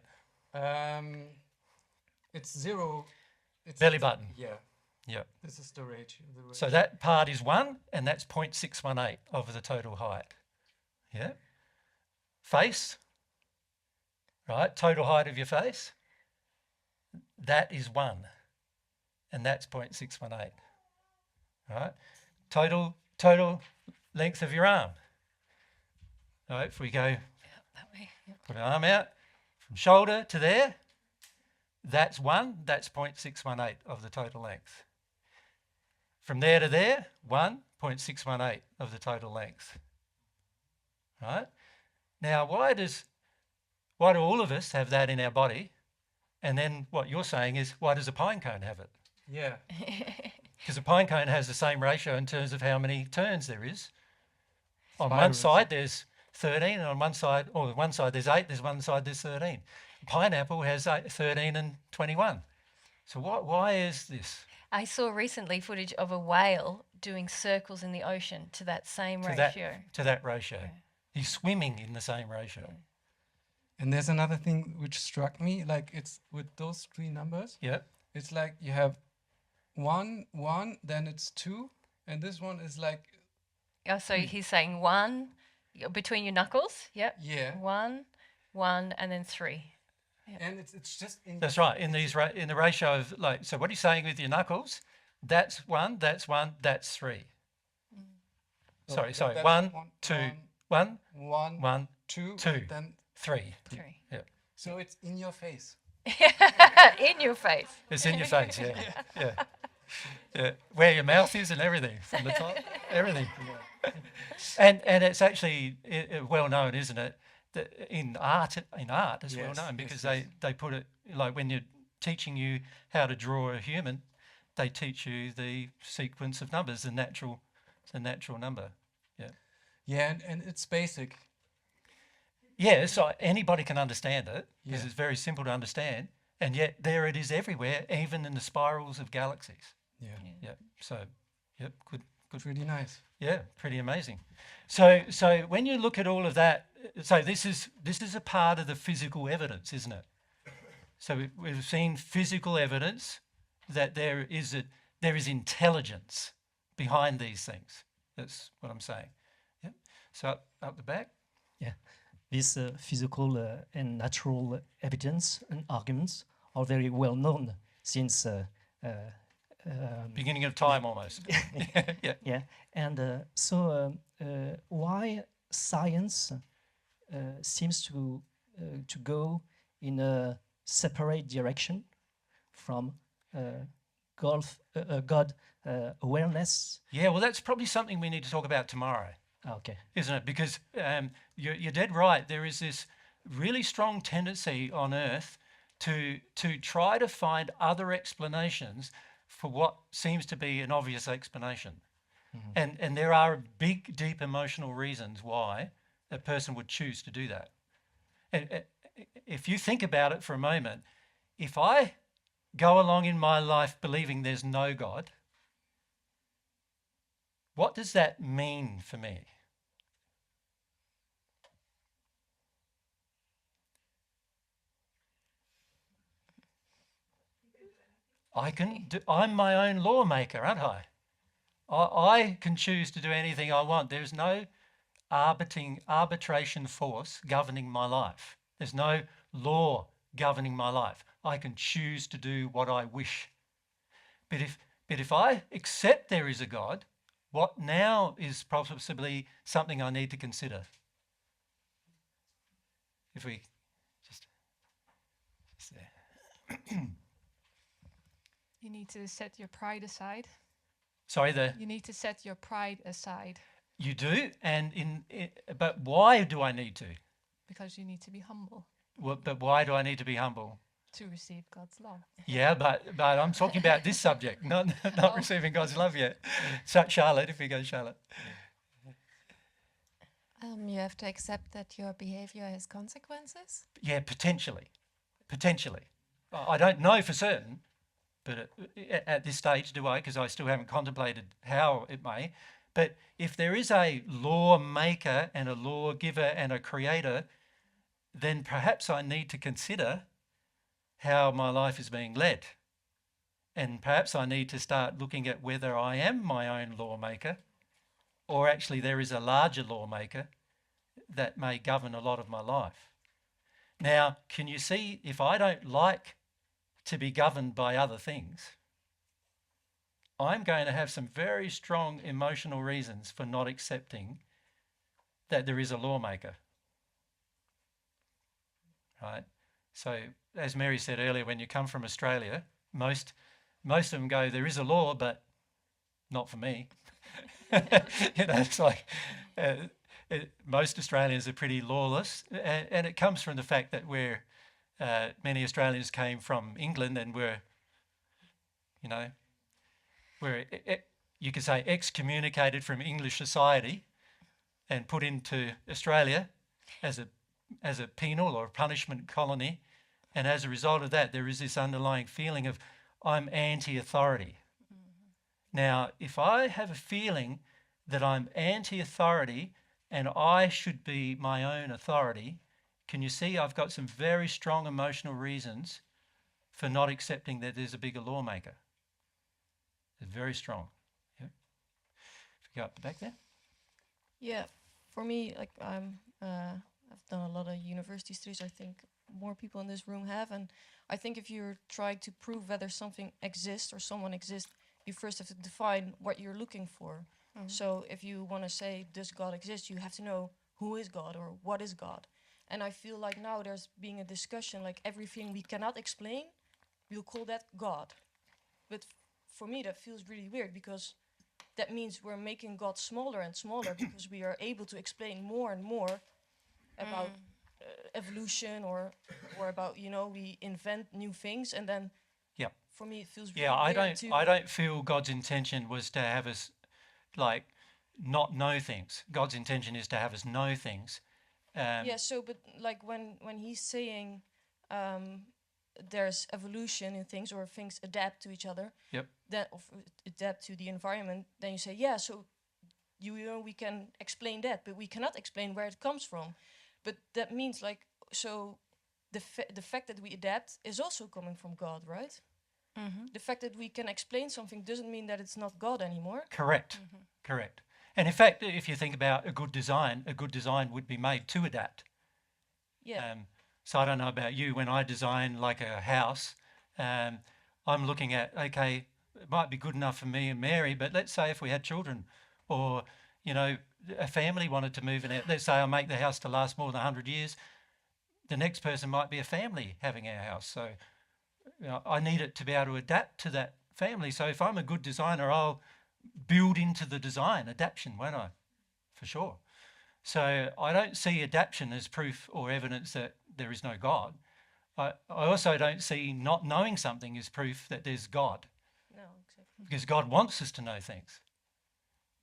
It's 0. It's belly button. Yeah. Yeah. This is the ratio. So that part is 1, and that's 0.618 of the total height. Yeah. Face, right? Total height of your face, that is 1, and that's 0.618. Right, total length of your arm. All right, if we go that way, put an arm out from shoulder to there, that's 1, that's 0.618 of the total length. From there to there, 1.618 of the total length. Right? Now, why do all of us have that in our body? And then what you're saying is, why does a pine cone have it? Yeah. Because a pine cone has the same ratio in terms of how many turns there is. On one side there's 13, and on one side there's 8, there's one side there's 13. A pineapple has 13 and 21. So why is this? I saw recently footage of a whale doing circles in the ocean to that same ratio. To that ratio. Yeah. He's swimming in the same ratio. And there's another thing which struck me, like it's with those 3 numbers. Yeah. It's like you have 1, then it's 2, and this one is like... Oh, so he's saying 1 between your knuckles, yep. Yeah. 1, and then 3. Yep. And it's just... That's right, in the ratio of, like, so what are you saying with your knuckles? That's 1, that's 1, that's 3. Sorry, 1, 2, 1, 1, 2, then 3. 3. Yeah. So it's in your face. In your face. It's in your face, yeah. Yeah. Where your mouth is and everything, from the top, everything. Yeah. And it's actually well known, isn't it? That in art it's well known because they put it, like when you're teaching you how to draw a human, they teach you the sequence of numbers, the natural number. Yeah. Yeah, and it's basic. Yeah, so anybody can understand it because it's very simple to understand, and yet there it is everywhere, even in the spirals of galaxies. Yeah. Yeah. So, yep, good. Really nice. Yeah, pretty amazing. So when you look at all of that, so this is a part of the physical evidence, isn't it? So we've seen physical evidence that there is intelligence behind these things. That's what I'm saying. Yeah. So up the back. Yeah. These physical and natural evidence and arguments are very well known since beginning of time almost. Yeah. Yeah. And so why science seems to go in a separate direction from God awareness? Yeah, well, that's probably something we need to talk about tomorrow. Okay. Isn't it? Because you're dead right. There is this really strong tendency on Earth to try to find other explanations for what seems to be an obvious explanation. Mm-hmm. And there are big, deep emotional reasons why a person would choose to do that. And if you think about it for a moment, if I go along in my life believing there's no God, what does that mean for me? I'm my own lawmaker, aren't I? I can choose to do anything I want. There's no arbitration force governing my life. There's no law governing my life. I can choose to do what I wish. But if I accept there is a God, what now is possibly something I need to consider? If we just there. You need to set your pride aside. Sorry, You need to set your pride aside. You do, but why do I need to? Because you need to be humble. Well, but why do I need to be humble? To receive God's love. Yeah, but I'm talking about this subject, not receiving God's love yet. So Charlotte, if we go Charlotte. You have to accept that your behavior has consequences? Yeah, potentially. I don't know for certain, but at this stage, do I? Because I still haven't contemplated how it may. But if there is a lawmaker and a lawgiver and a creator, then perhaps I need to consider how my life is being led. And perhaps I need to start looking at whether I am my own lawmaker, or actually there is a larger lawmaker that may govern a lot of my life. Now, can you see, if I don't like to be governed by other things, I'm going to have some very strong emotional reasons for not accepting that there is a lawmaker. Right? So, as Mary said earlier, when you come from Australia, most of them go, there is a law, but not for me. It's like most Australians are pretty lawless, and it comes from the fact that many Australians came from England and were you could say excommunicated from English society and put into Australia as a penal or punishment colony. And as a result of that, there is this underlying feeling of, I'm anti-authority. Now, if I have a feeling that I'm anti-authority and I should be my own authority, can you see I've got some very strong emotional reasons for not accepting that there's a bigger lawmaker? It's very strong. Yeah. If we go up the back there. Yeah, for me, like I've done a lot of university studies. I think more people in this room have, and I think if you're trying to prove whether something exists or someone exists, you first have to define what you're looking for. So if you want to say, does God exist, you have to know who is God or what is God. And I feel like now there's being a discussion, like everything we cannot explain, we'll call that God. But for me, that feels really weird, because that means we're making God smaller and smaller because we are able to explain more and more about evolution or about, we invent new things, and then for me it feels really weird. I don't feel God's intention was to have us like not know things. God's intention is to have us know things. But like when he's saying there's evolution in things, or things adapt to each other, then adapt to the environment, then you say, so we can explain that, but we cannot explain where it comes from. But that means the fact that we adapt is also coming from God, right? The fact that we can explain something doesn't mean that it's not God anymore. Correct. And in fact, if you think about a good design would be made to adapt. So I don't know about you, when I design like a house, I'm looking at, okay, it might be good enough for me and Mary, but let's say if we had children, or, a family wanted to move in it, let's say I make the house to last more than 100 years, the next person might be a family having our house. So I need it to be able to adapt to that family. So if I'm a good designer, I'll build into the design adaptation, won't I? For sure. So I don't see adaptation as proof or evidence that there is no God. I also don't see not knowing something as proof that there's God. No, exactly. Because God wants us to know things.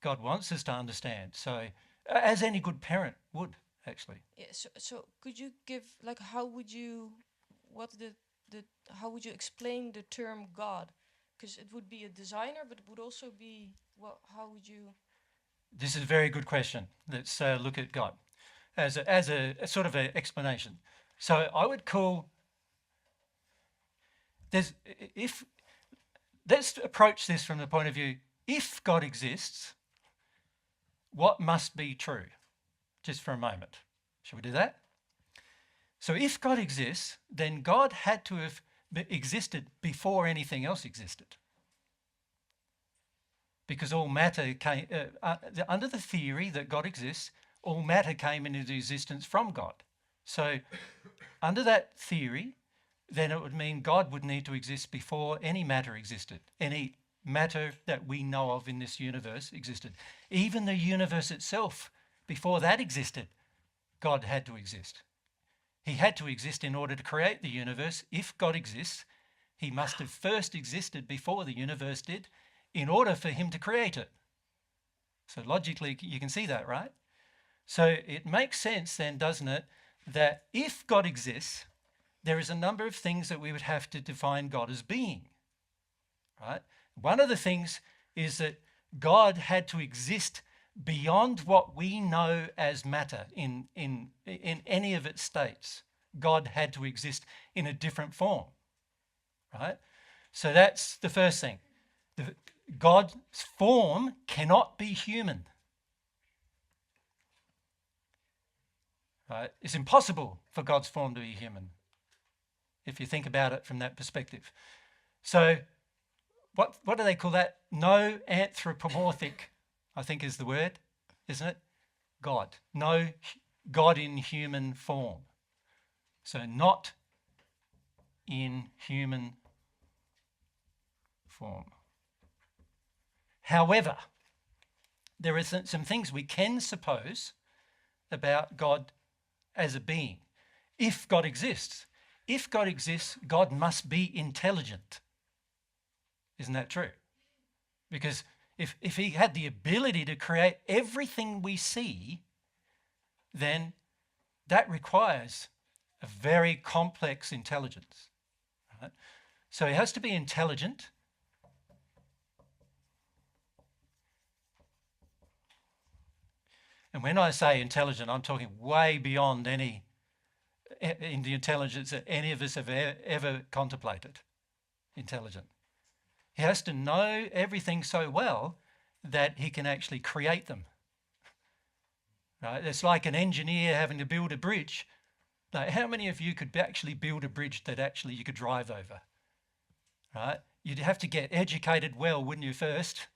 God wants us to understand. So, as any good parent would, actually. Yeah. So could you give, like, how would you explain the term God? Because it would be a designer, but it would also be, how would you? This is a very good question. Let's look at God as a sort of an explanation. So I would call, let's approach this from the point of view, if God exists, what must be true? Just for a moment. Shall we do that? So if God exists, then God had to have existed before anything else existed. Because all matter came, under the theory that God exists, all matter came into existence from God. So under that theory, then it would mean God would need to exist before any matter existed. Any matter that we know of in this universe existed. Even the universe itself, before that existed, God had to exist. He had to exist in order to create the universe. If God exists, he must have first existed before the universe did in order for him to create it. So logically, you can see that, right? So it makes sense then, doesn't it, that if God exists, there is a number of things that we would have to define God as being, right? One of the things is that God had to exist beyond what we know as matter in any of its states. God had to exist in a different form, right? So that's the first thing. God's form cannot be human. Right? It's impossible for God's form to be human, if you think about it from that perspective. So what do they call that? No anthropomorphic, I think is the word, isn't it? God. No God in human form. So not in human form. However, there are some things we can suppose about God as a being. If God exists, God must be intelligent. Isn't that true? Because if he had the ability to create everything we see, then that requires a very complex intelligence. Right? So he has to be intelligent. And when I say intelligent, I'm talking way beyond any in the intelligence that any of us have ever contemplated. Intelligent. He has to know everything so well that he can actually create them. Right? It's like an engineer having to build a bridge. Like, how many of you could actually build a bridge that actually you could drive over? Right? You'd have to get educated well, wouldn't you, first,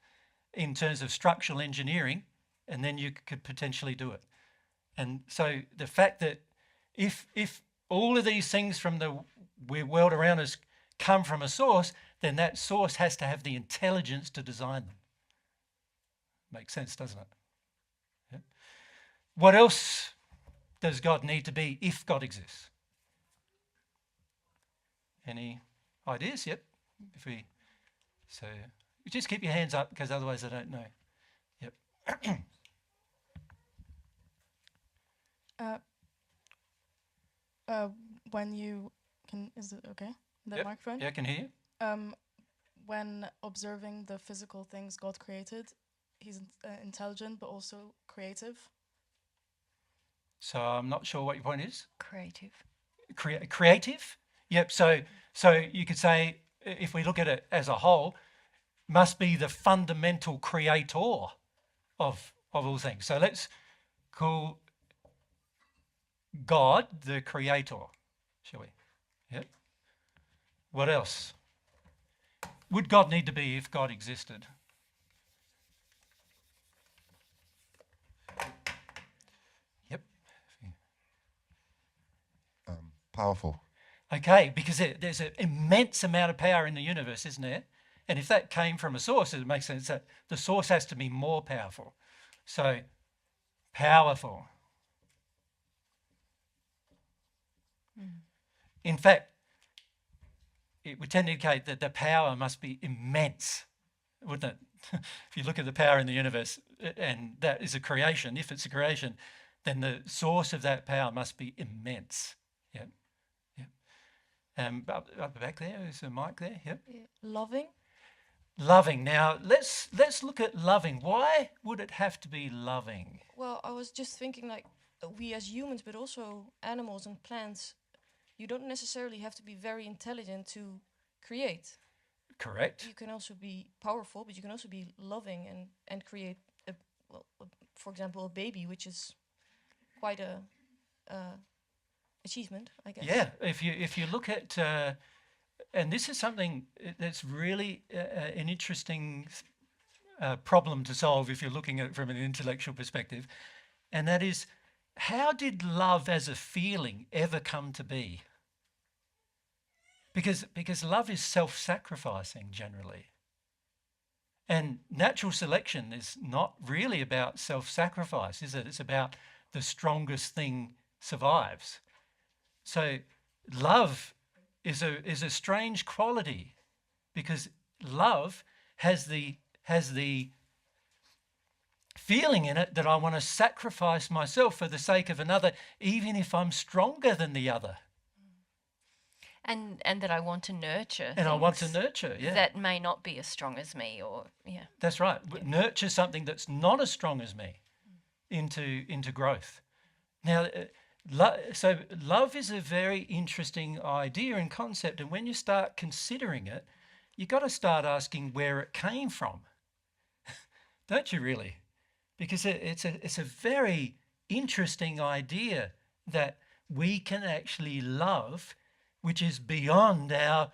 in terms of structural engineering, and then you could potentially do it. And so the fact that if all of these things from the world around us come from a source, then that source has to have the intelligence to design them. Makes sense, doesn't it? Yeah. What else does God need to be if God exists? Any ideas? Yep. So just keep your hands up, because otherwise I don't know. Yep. When you can, is it okay? That Yep. microphone? Yeah, I can hear you. When observing the physical things God created, he's intelligent but also creative. So I'm not sure what your point is. Creative. Creative? Yep. So you could say, if we look at it as a whole, must be the fundamental creator of all things. So let's call God the creator, shall we? Yep. What else? Would God need to be if God existed? Yep. Powerful. Okay, because there's an immense amount of power in the universe, isn't there? And if that came from a source, it makes sense that the source has to be more powerful. So, powerful. In fact, it would tend to indicate that the power must be immense, wouldn't it? If you look at the power in the universe, and that is a creation, if it's a creation, then the source of that power must be immense. Yep. Yep. Up the back there, is a mic there? Yep. Yeah. Loving. Loving. Now, let's look at loving. Why would it have to be loving? Well, I was just thinking, like, we as humans, but also animals and plants, you don't necessarily have to be very intelligent to create. Correct. You can also be powerful, but you can also be loving and create for example, a baby, which is quite a achievement, I guess. Yeah, if you look at, and this is something that's really an interesting problem to solve if you're looking at it from an intellectual perspective, and that is, how did love as a feeling ever come to be? Because love is self-sacrificing generally. And natural selection is not really about self-sacrifice, is it? It's about the strongest thing survives. So love is a strange quality, because love has the feeling in it that I want to sacrifice myself for the sake of another, even if I'm stronger than the other. And that I want to nurture. And I want to nurture, yeah. That may not be as strong as me, or yeah. That's right. Yeah. Nurture something that's not as strong as me into growth. Now, so love is a very interesting idea and concept, and when you start considering it, you've got to start asking where it came from. Don't you really? Because it's a very interesting idea that we can actually love, which is beyond our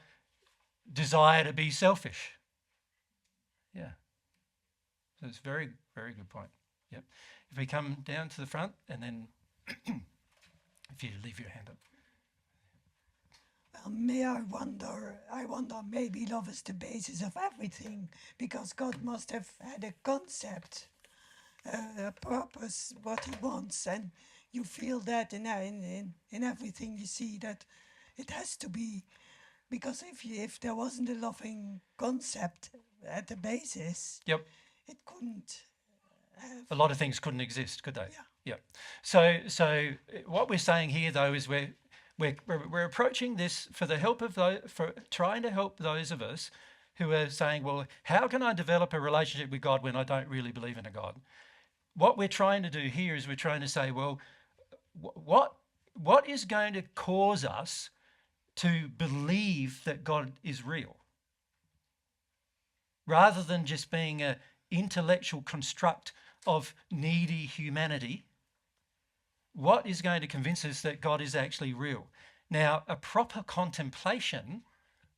desire to be selfish. Yeah. So it's a very, very good point. Yep. If we come down to the front, and then if you leave your hand up. Well, I wonder maybe love is the basis of everything, because God must have had a concept, a purpose, what he wants, and you feel that in everything you see, that it has to be, because if there wasn't a loving concept at the basis, yep, it couldn't have. A lot of things couldn't exist, could they? Yeah. So what we're saying here, though, is we're approaching this for the help of for trying to help those of us who are saying, well, how can I develop a relationship with God when I don't really believe in a God? What we're trying to do here is we're trying to say, well, what is going to cause us to believe that God is real, rather than just being an intellectual construct of needy humanity? What is going to convince us that God is actually real? Now, a proper contemplation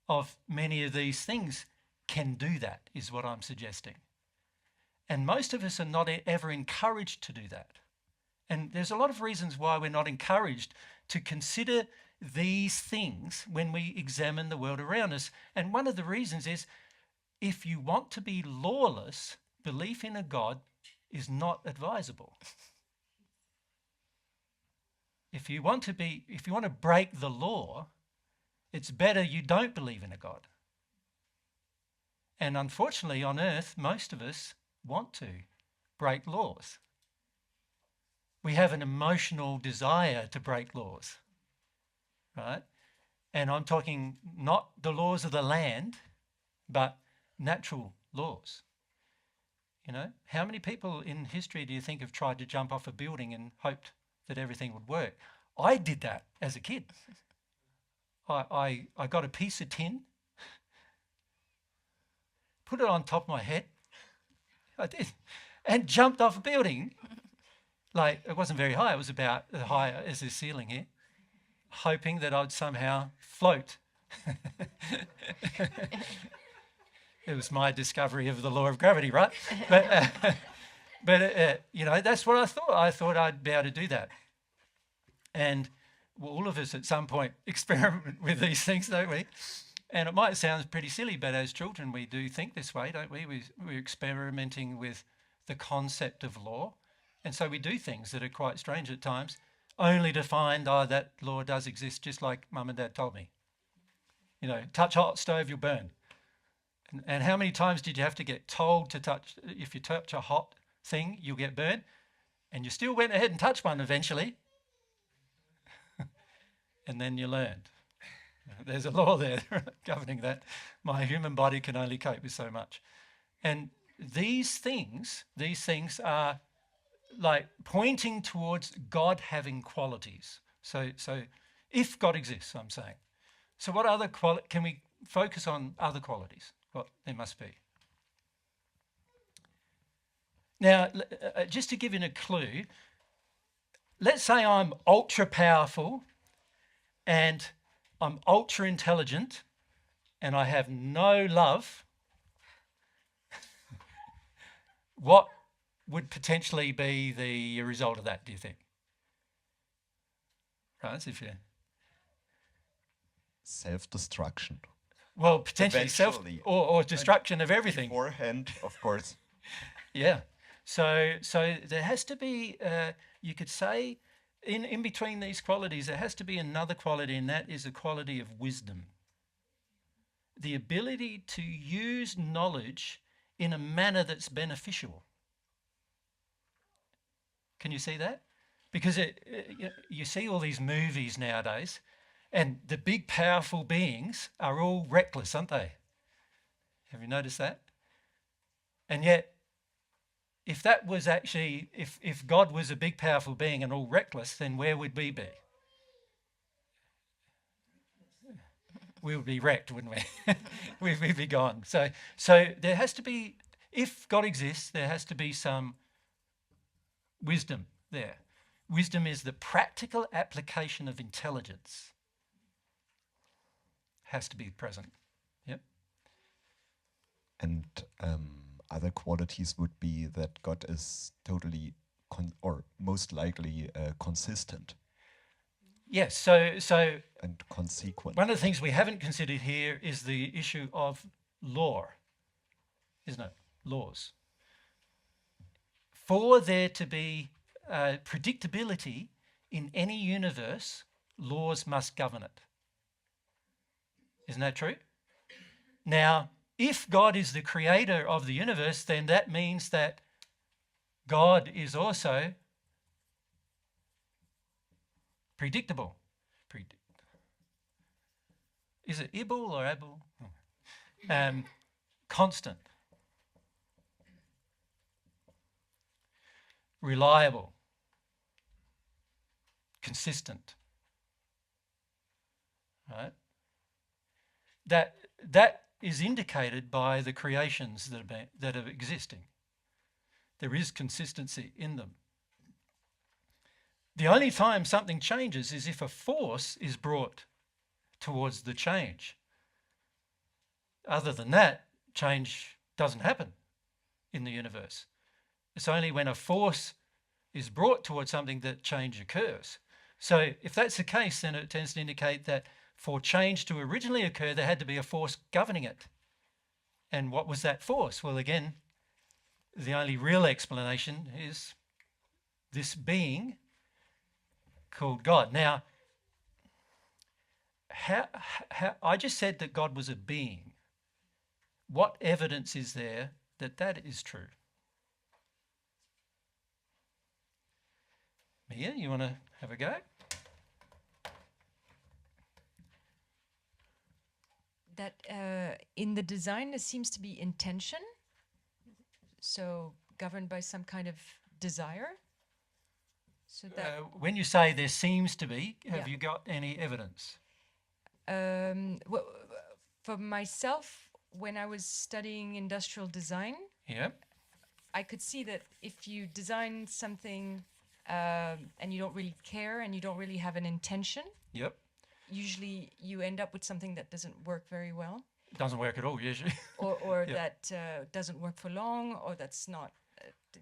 of many of these things can do that, is what I'm suggesting. And most of us are not ever encouraged to do that. And there's a lot of reasons why we're not encouraged to consider these things when we examine the world around us. And one of the reasons is, if you want to be lawless, belief in a God is not advisable. If you want to break the law, it's better you don't believe in a God. And unfortunately, on earth, most of us want to break laws. We have an emotional desire to break laws, right? And I'm talking not the laws of the land, but natural laws. You know, how many people in history do you think have tried to jump off a building and hoped that everything would work? I did that as a kid. I got a piece of tin, put it on top of my head, I did, and jumped off a building. Like, it wasn't very high, it was about as high as the ceiling here, hoping that I'd somehow float. It was my discovery of the law of gravity, right? But you know, that's what I thought. I thought I'd be able to do that. And well, all of us at some point experiment with these things, don't we? And it might sound pretty silly, but as children we do think this way, don't we? We're experimenting with the concept of law. And so we do things that are quite strange at times, only to find, oh, that law does exist, just like Mum and Dad told me. You know, touch a hot stove, you'll burn. And how many times did you have to get told to touch, if you touch a hot thing, you'll get burned? And you still went ahead and touched one eventually. And then you learned. There's a law there governing that. My human body can only cope with so much. And these things are like pointing towards God having qualities. So if God exists, I'm saying. So what other focus on other qualities, what there must be. Now, just to give you a clue, let's say I'm ultra powerful and I'm ultra intelligent and I have no love. What would potentially be the result of that, do you think? Right, if you... Self-destruction. Well, potentially or destruction of everything. Beforehand, of course. Yeah. So there has to be, you could say, in between these qualities, there has to be another quality, and that is a quality of wisdom. The ability to use knowledge in a manner that's beneficial. Can you see that? Because you see all these movies nowadays, and the big powerful beings are all reckless, aren't they? Have you noticed that? And yet, if that was actually, if God was a big powerful being and all reckless, then where would we be? We would be wrecked, wouldn't we? We'd be gone. So there has to be, if God exists, there has to be some wisdom there. Wisdom is the practical application of intelligence. Has to be present. Yep. And other qualities would be that God is totally or most likely consistent. Yes, so and consequent. One of the things we haven't considered here is the issue of law, isn't it? Laws. For there to be predictability in any universe, laws must govern it. Isn't that true? Now, if God is the creator of the universe, then that means that God is also predictable. Is it able or able? Constant. Reliable. Consistent. Right? That is indicated by the creations that are existing. There is consistency in them. The only time something changes is if a force is brought towards the change. Other than that, change doesn't happen in the universe. It's only when a force is brought towards something that change occurs. So if that's the case, then it tends to indicate that for change to originally occur, there had to be a force governing it. And what was that force? Well, again, the only real explanation is this being called God. Now, I just said that God was a being. What evidence is there that that is true? Mia, you want to have a go? That in the design there seems to be intention, so governed by some kind of desire. So that when you say there seems to be, have you got any evidence? Well, for myself, when I was studying industrial design, I could see that if you design something and you don't really care and you don't really have an intention, usually you end up with something that doesn't work very well. It doesn't work at all, usually. or that doesn't work for long, or that's not,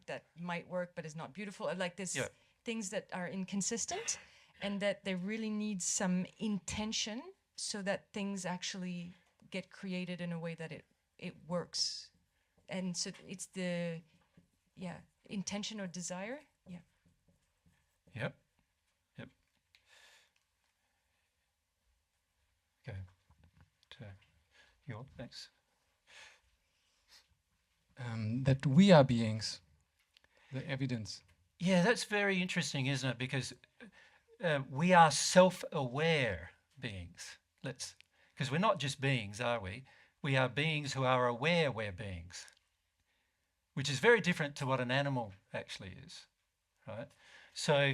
that might work but is not beautiful. Like this, things that are inconsistent, and that they really need some intention so that things actually get created in a way that it works. And so it's the, intention or desire. Yep. Okay. Thanks. That we are beings, the evidence. Yeah, that's very interesting, isn't it? Because we are self-aware beings. Because we're not just beings, are we? We are beings who are aware we're beings, which is very different to what an animal actually is, right? So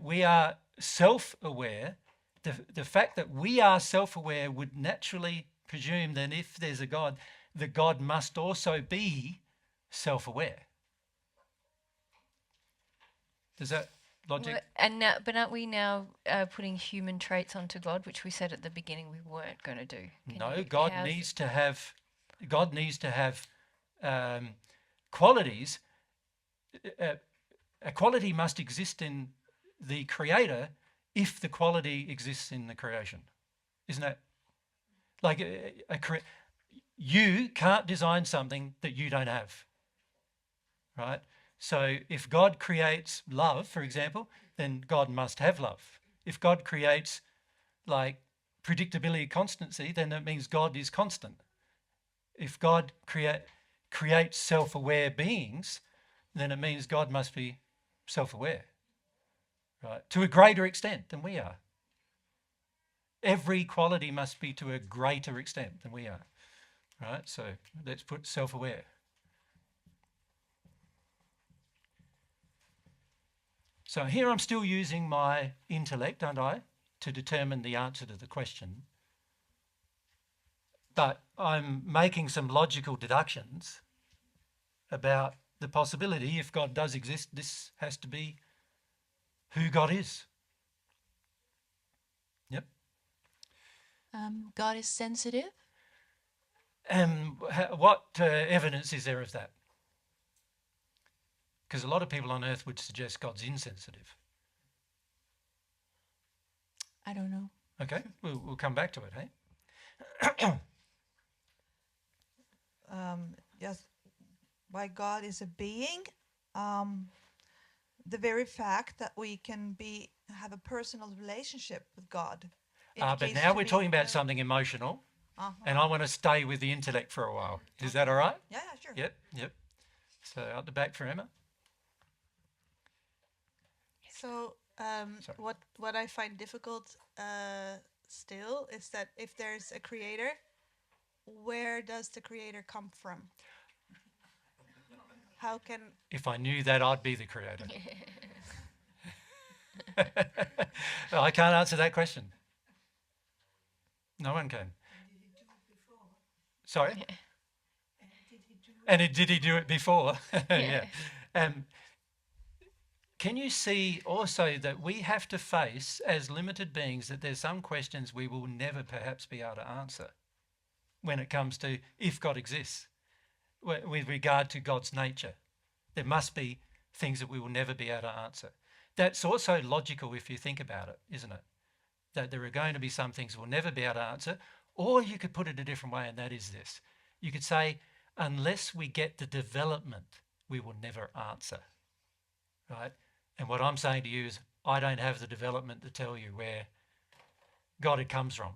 we are self-aware. The fact that we are self-aware would naturally presume then if there's a God, the God must also be self-aware. Does that logic? Well, and now, but aren't we now putting human traits onto God, which we said at the beginning we weren't going to do? No, God needs to have qualities. A quality must exist in the creator if the quality exists in the creation. Isn't that like you can't design something that you don't have, right? So if God creates love, for example, then God must have love. If God creates like predictability, constancy, then that means God is constant. If God creates self-aware beings, then it means God must be self-aware, right? To a greater extent than we are. Every quality must be to a greater extent than we are, right? So let's put self-aware. So here I'm still using my intellect, aren't I, to determine the answer to the question. But I'm making some logical deductions about the possibility, if God does exist, this has to be who God is. Yep. God is sensitive? What evidence is there of that? Because a lot of people on earth would suggest God's insensitive. I don't know. Okay, we'll come back to it, hey? Yes, why God is a being. The very fact that we can have a personal relationship with God. But now we're talking about something emotional, and I want to stay with the intellect for a while. Is that all right? Yeah, sure. Yep. So out the back for Emma. So what I find difficult still is that if there's a creator, where does the creator come from? How can... If I knew that, I'd be the creator. I can't answer that question. No one can. Sorry? Did he do it before? Yeah. Can you see also that we have to face, as limited beings, that there's some questions we will never perhaps be able to answer when it comes to if God exists, with regard to God's nature. There must be things that we will never be able to answer. That's also logical if you think about it, isn't it? That there are going to be some things we'll never be able to answer, or you could put it a different way, and that is this. You could say, unless we get the development, we will never answer, right? And what I'm saying to you is, I don't have the development to tell you where God comes from.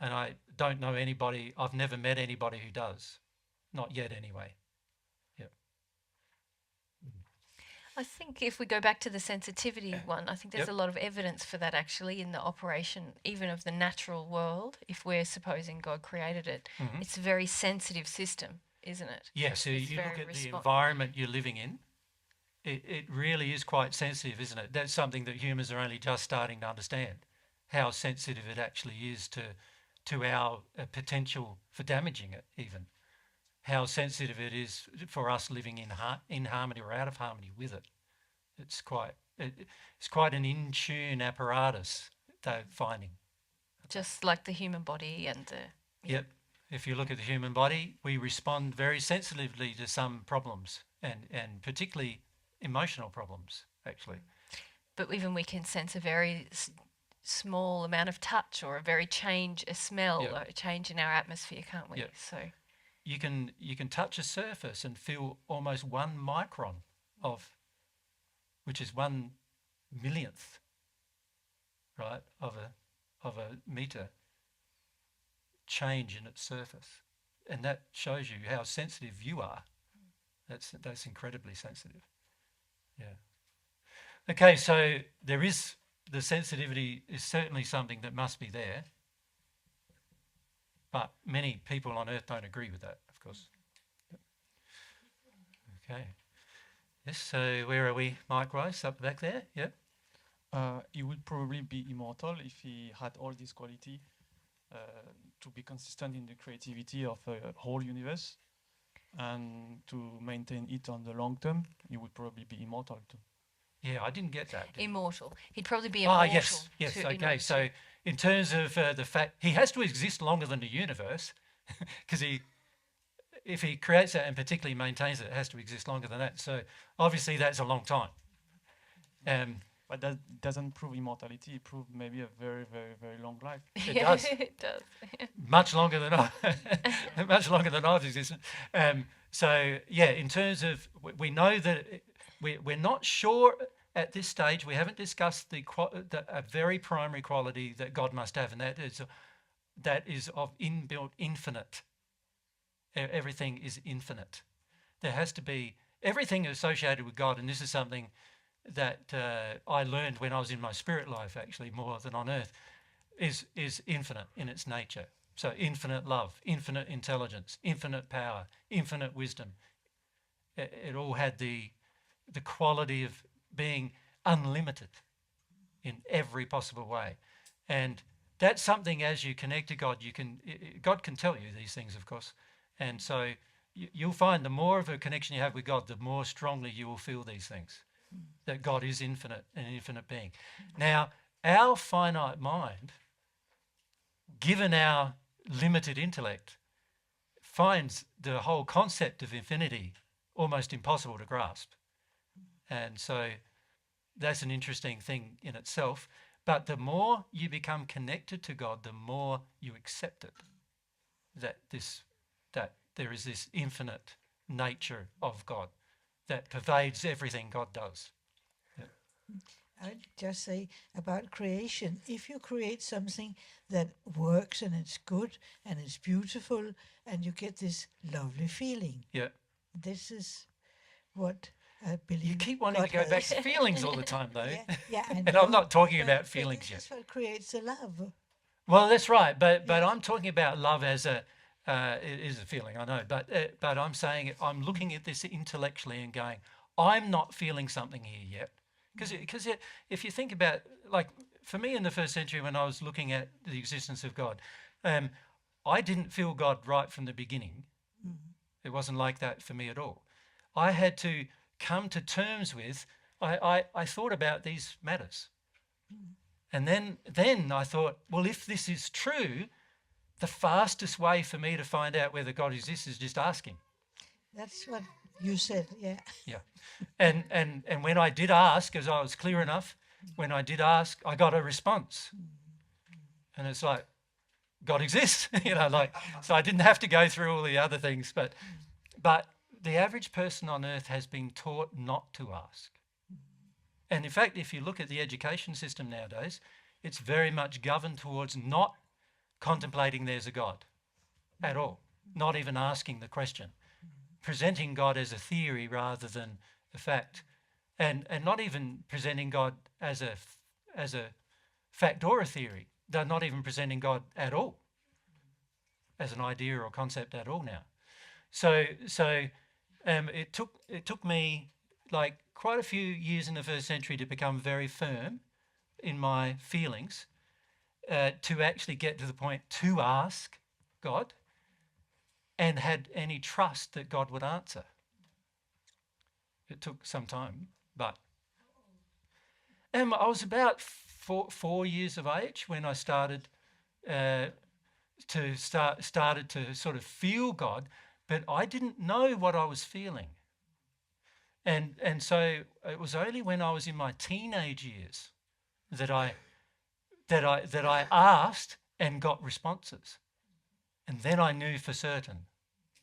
And I don't know anybody, I've never met anybody who does. Not yet anyway. Yep. I think if we go back to the sensitivity one, I think there's a lot of evidence for that actually in the operation, even of the natural world. If we're supposing God created it, it's a very sensitive system, isn't it? Yeah, so you look at the environment you're living in, it really is quite sensitive, isn't it? That's something that humans are only just starting to understand, how sensitive it actually is to our potential for damaging it even. How sensitive it is for us living in harmony or out of harmony with it. It's quite an in-tune apparatus they're finding. Just like the human body and the... Yep. If you look at the human body, we respond very sensitively to some problems and particularly emotional problems, actually. But even we can sense a very small amount of touch or a smell, or a change in our atmosphere, can't we? Yep. So you can touch a surface and feel almost 1 micron of, which is 1 millionth, right, of a meter change in its surface, and that shows you how sensitive you are. That's incredibly sensitive. Yeah. Okay, so the sensitivity is certainly something that must be there. But many people on earth don't agree with that, of course. Okay. Yes, so where are we, Mike Rice, up the back there? Yep. He would probably be immortal if he had all this quality. to be consistent in the creativity of a whole universe, and to maintain it on the long term, he would probably be immortal too. Yeah, I didn't get that. Immortal. He'd probably be immortal. Yes, okay. So in terms of the fact, he has to exist longer than the universe, because if he creates that and particularly maintains it, it has to exist longer than that. So obviously that's a long time. But that doesn't prove immortality. It proves maybe a very, very, very long life. It does. It does. Much longer than much longer than I've existed. So yeah, in terms of, we know that we're not sure at this stage. We haven't discussed a very primary quality that God must have, and that is of inbuilt infinite. Everything is infinite. There has to be everything associated with God, and this is something that I learned when I was in my spirit life, actually, more than on earth, is infinite in its nature. So infinite love, infinite intelligence, infinite power, infinite wisdom. It all had the quality of being unlimited in every possible way. And that's something, as you connect to God, God can tell you these things, of course. And so you'll find the more of a connection you have with God, the more strongly you will feel these things, that God is infinite, an infinite being. Now, our finite mind, given our limited intellect, finds the whole concept of infinity almost impossible to grasp. And so that's an interesting thing in itself. But the more you become connected to God, the more you accept it, that there is this infinite nature of God that pervades everything God does. Yeah. I'd just say about creation, if you create something that works and it's good and it's beautiful and you get this lovely feeling. Yeah. This is what I believe. You keep wanting to go back to feelings all the time, though. Yeah, and I'm not talking about feelings yet. That's what creates the love. Well, that's right, but I'm talking about love as it is a feeling, I know, but I'm saying I'm looking at this intellectually and going, I'm not feeling something here yet, because if you think about, like, for me in the first century when I was looking at the existence of God, I didn't feel God right from the beginning. It wasn't like that for me at all. I had to come to terms with, I thought about these matters. And then I thought, well, if this is true, the fastest way for me to find out whether God exists is just ask him. That's what you said, yeah. Yeah. And when I did ask, as I was clear enough, when I did ask, I got a response. And it's like, God exists, so I didn't have to go through all the other things, but the average person on earth has been taught not to ask. And in fact, if you look at the education system nowadays, it's very much governed towards not contemplating there's a God at all, not even asking the question, presenting God as a theory rather than a fact, and not even presenting God as a fact or a theory. They're not even presenting God at all as an idea or concept at all now. So it took me like quite a few years in the first century to become very firm in my feelings, to actually get to the point to ask God and had any trust that God would answer. It took some time, but I was about four years of age when I started to sort of feel God, but I didn't know what I was feeling. And so it was only when I was in my teenage years that I asked and got responses. And then I knew for certain.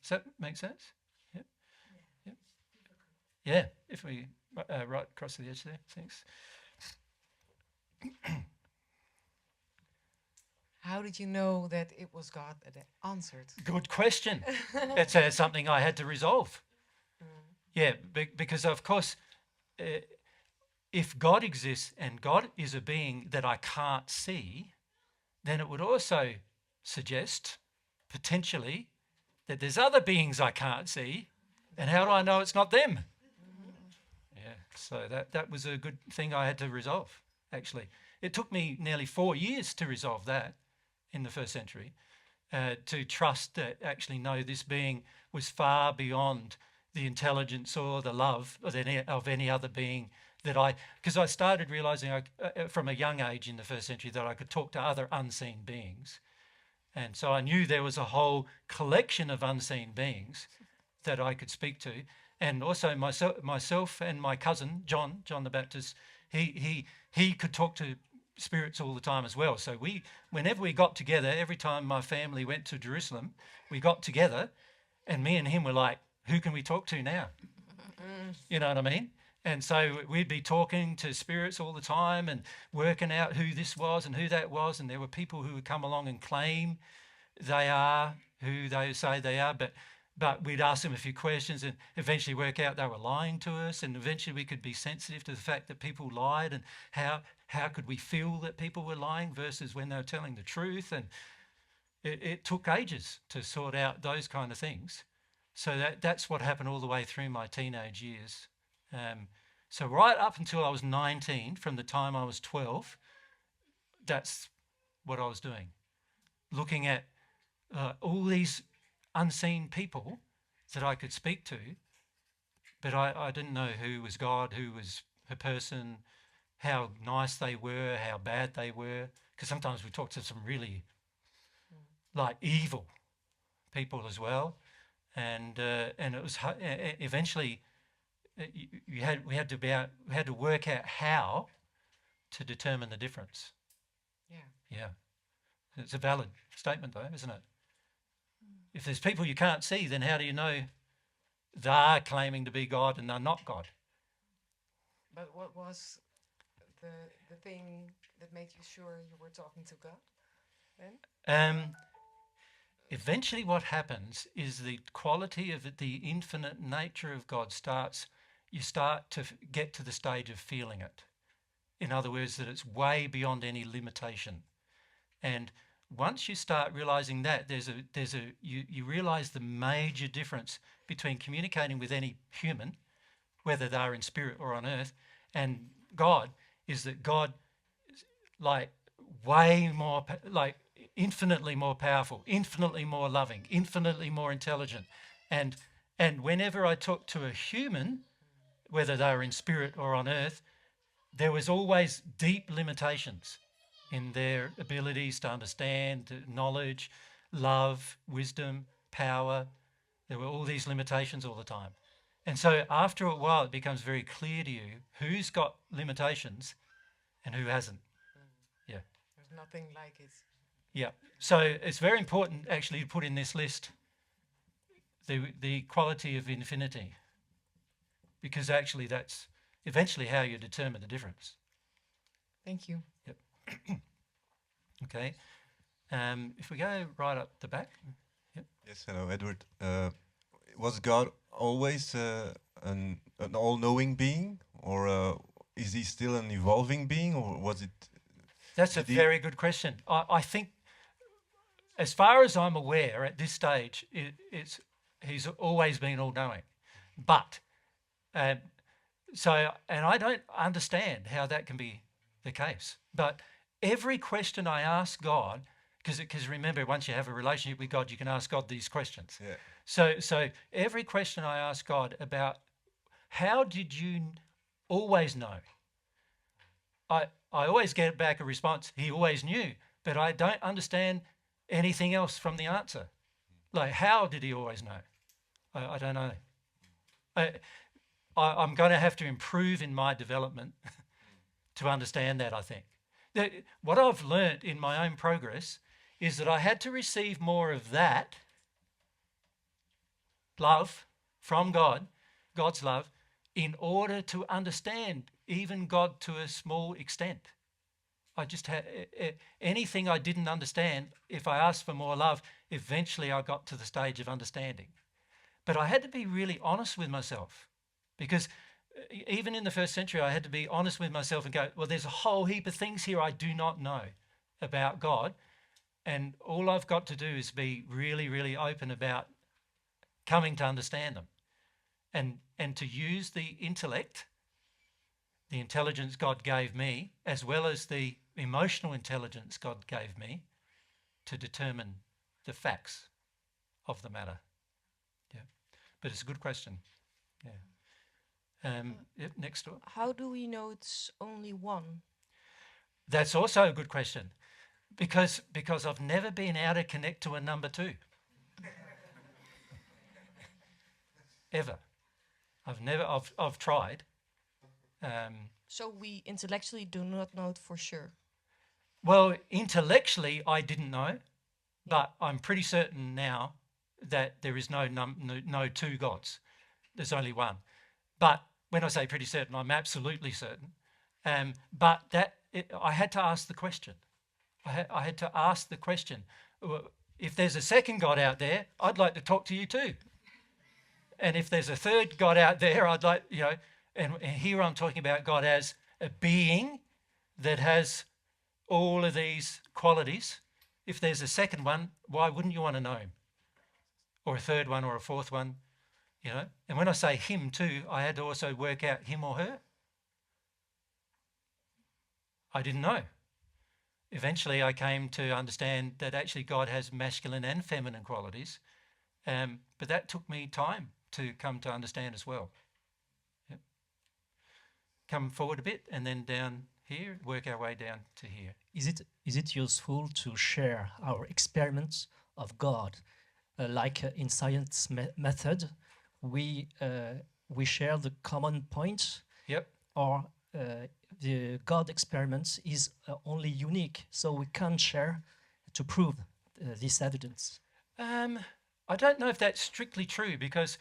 Does that make sense? Yeah. Yeah. Yeah. If we right across the edge there, thanks. How did you know that it was God that answered? Good question. It's something I had to resolve. Yeah, because of course, if God exists and God is a being that I can't see, then it would also suggest potentially that there's other beings I can't see, and how do I know it's not them? Yeah, so that was a good thing I had to resolve, actually. It took me nearly 4 years to resolve that, in the first century, to trust that actually, no, this being was far beyond the intelligence or the love of any other being because I started realizing from a young age in the first century that I could talk to other unseen beings. And so I knew there was a whole collection of unseen beings that I could speak to. And also myself and my cousin, John the Baptist, he could talk to spirits all the time as well. So whenever we got together, every time my family went to Jerusalem, we got together and me and him were like, who can we talk to now? You know what I mean? And so we'd be talking to spirits all the time and working out who this was and who that was. And there were people who would come along and claim they are who they say they are, but we'd ask them a few questions and eventually work out they were lying to us. And eventually we could be sensitive to the fact that people lied, and how could we feel that people were lying versus when they were telling the truth. And it took ages to sort out those kind of things. So that's what happened all the way through my teenage years. So right up until I was 19, from the time I was 12, that's what I was doing. Looking at all these unseen people that I could speak to, but I didn't know who was God, who was a person, how nice they were, how bad they were. Because sometimes we talk to some really like evil people as well. And it was eventually we had to work out how to determine the difference. Yeah. It's a valid statement though, isn't it? If there's people you can't see, then how do you know they're claiming to be God and they're not God? But what was the thing that made you sure you were talking to God then? Eventually what happens is the quality of the infinite nature of God you start to get to the stage of feeling it. In other words, that it's way beyond any limitation. And once you start realizing that, you realize the major difference between communicating with any human, whether they're in spirit or on earth, and God, is that God is like way more, like infinitely more powerful, infinitely more loving, infinitely more intelligent. And whenever I talk to a human, whether they were in spirit or on earth, there was always deep limitations in their abilities to understand, knowledge, love, wisdom, power. There were all these limitations all the time. And so after a while, it becomes very clear to you who's got limitations and who hasn't. Yeah. There's nothing like it. Yeah. So it's very important actually to put in this list the quality of infinity, because actually that's eventually how you determine the difference. Thank you. Yep. Okay. If we go right up the back. Yep. Yes, hello, Edward. Was God always an all-knowing being, or is he still an evolving being, or was it... That's a very good question. I think, as far as I'm aware at this stage, he's always been all-knowing. But, and I don't understand how that can be the case. But every question I ask God, because remember, once you have a relationship with God, you can ask God these questions. Yeah. So every question I ask God about, how did you always know? I always get back a response, he always knew, but I don't understand anything else from the answer. Like, how did he always know? I don't know. I'm going to have to improve in my development to understand that, I think. What I've learnt in my own progress is that I had to receive more of that love from God, God's love, in order to understand even God to a small extent. I just had anything I didn't understand, if I asked for more love, eventually I got to the stage of understanding. But I had to be really honest with myself, because even in the first century, I had to be honest with myself and go, well, there's a whole heap of things here I do not know about God. And all I've got to do is be really, really open about coming to understand them. And to use the intellect, the intelligence God gave me, as well as the emotional intelligence God gave me, to determine the facts of the matter. Yeah, but it's a good question. Yeah. Yep, next door. How do we know it's only one? That's also a good question, because I've never been able to connect to a number 2. Ever. I've tried. So we intellectually do not know it for sure. Well, intellectually, I didn't know, but I'm pretty certain now that there is no 2 gods. There's only one. But when I say pretty certain, I'm absolutely certain. But I had to ask the question. I had to ask the question. If there's a second God out there, I'd like to talk to you too. And if there's a third God out there, I'd like, and here I'm talking about God as a being that has all of these qualities. If there's a second one, why wouldn't you want to know him? Or a third one or a fourth one, And when I say him too, I had to also work out him or her. I didn't know. Eventually I came to understand that actually God has masculine and feminine qualities, but that took me time to come to understand as well. Yep. Come forward a bit and then down here, work our way down to here. Is it useful to share our experiments of God, like in science method? We share the common point. Yep. Or the God experiments is only unique, so we can't share to prove this evidence. I don't know if that's strictly true, because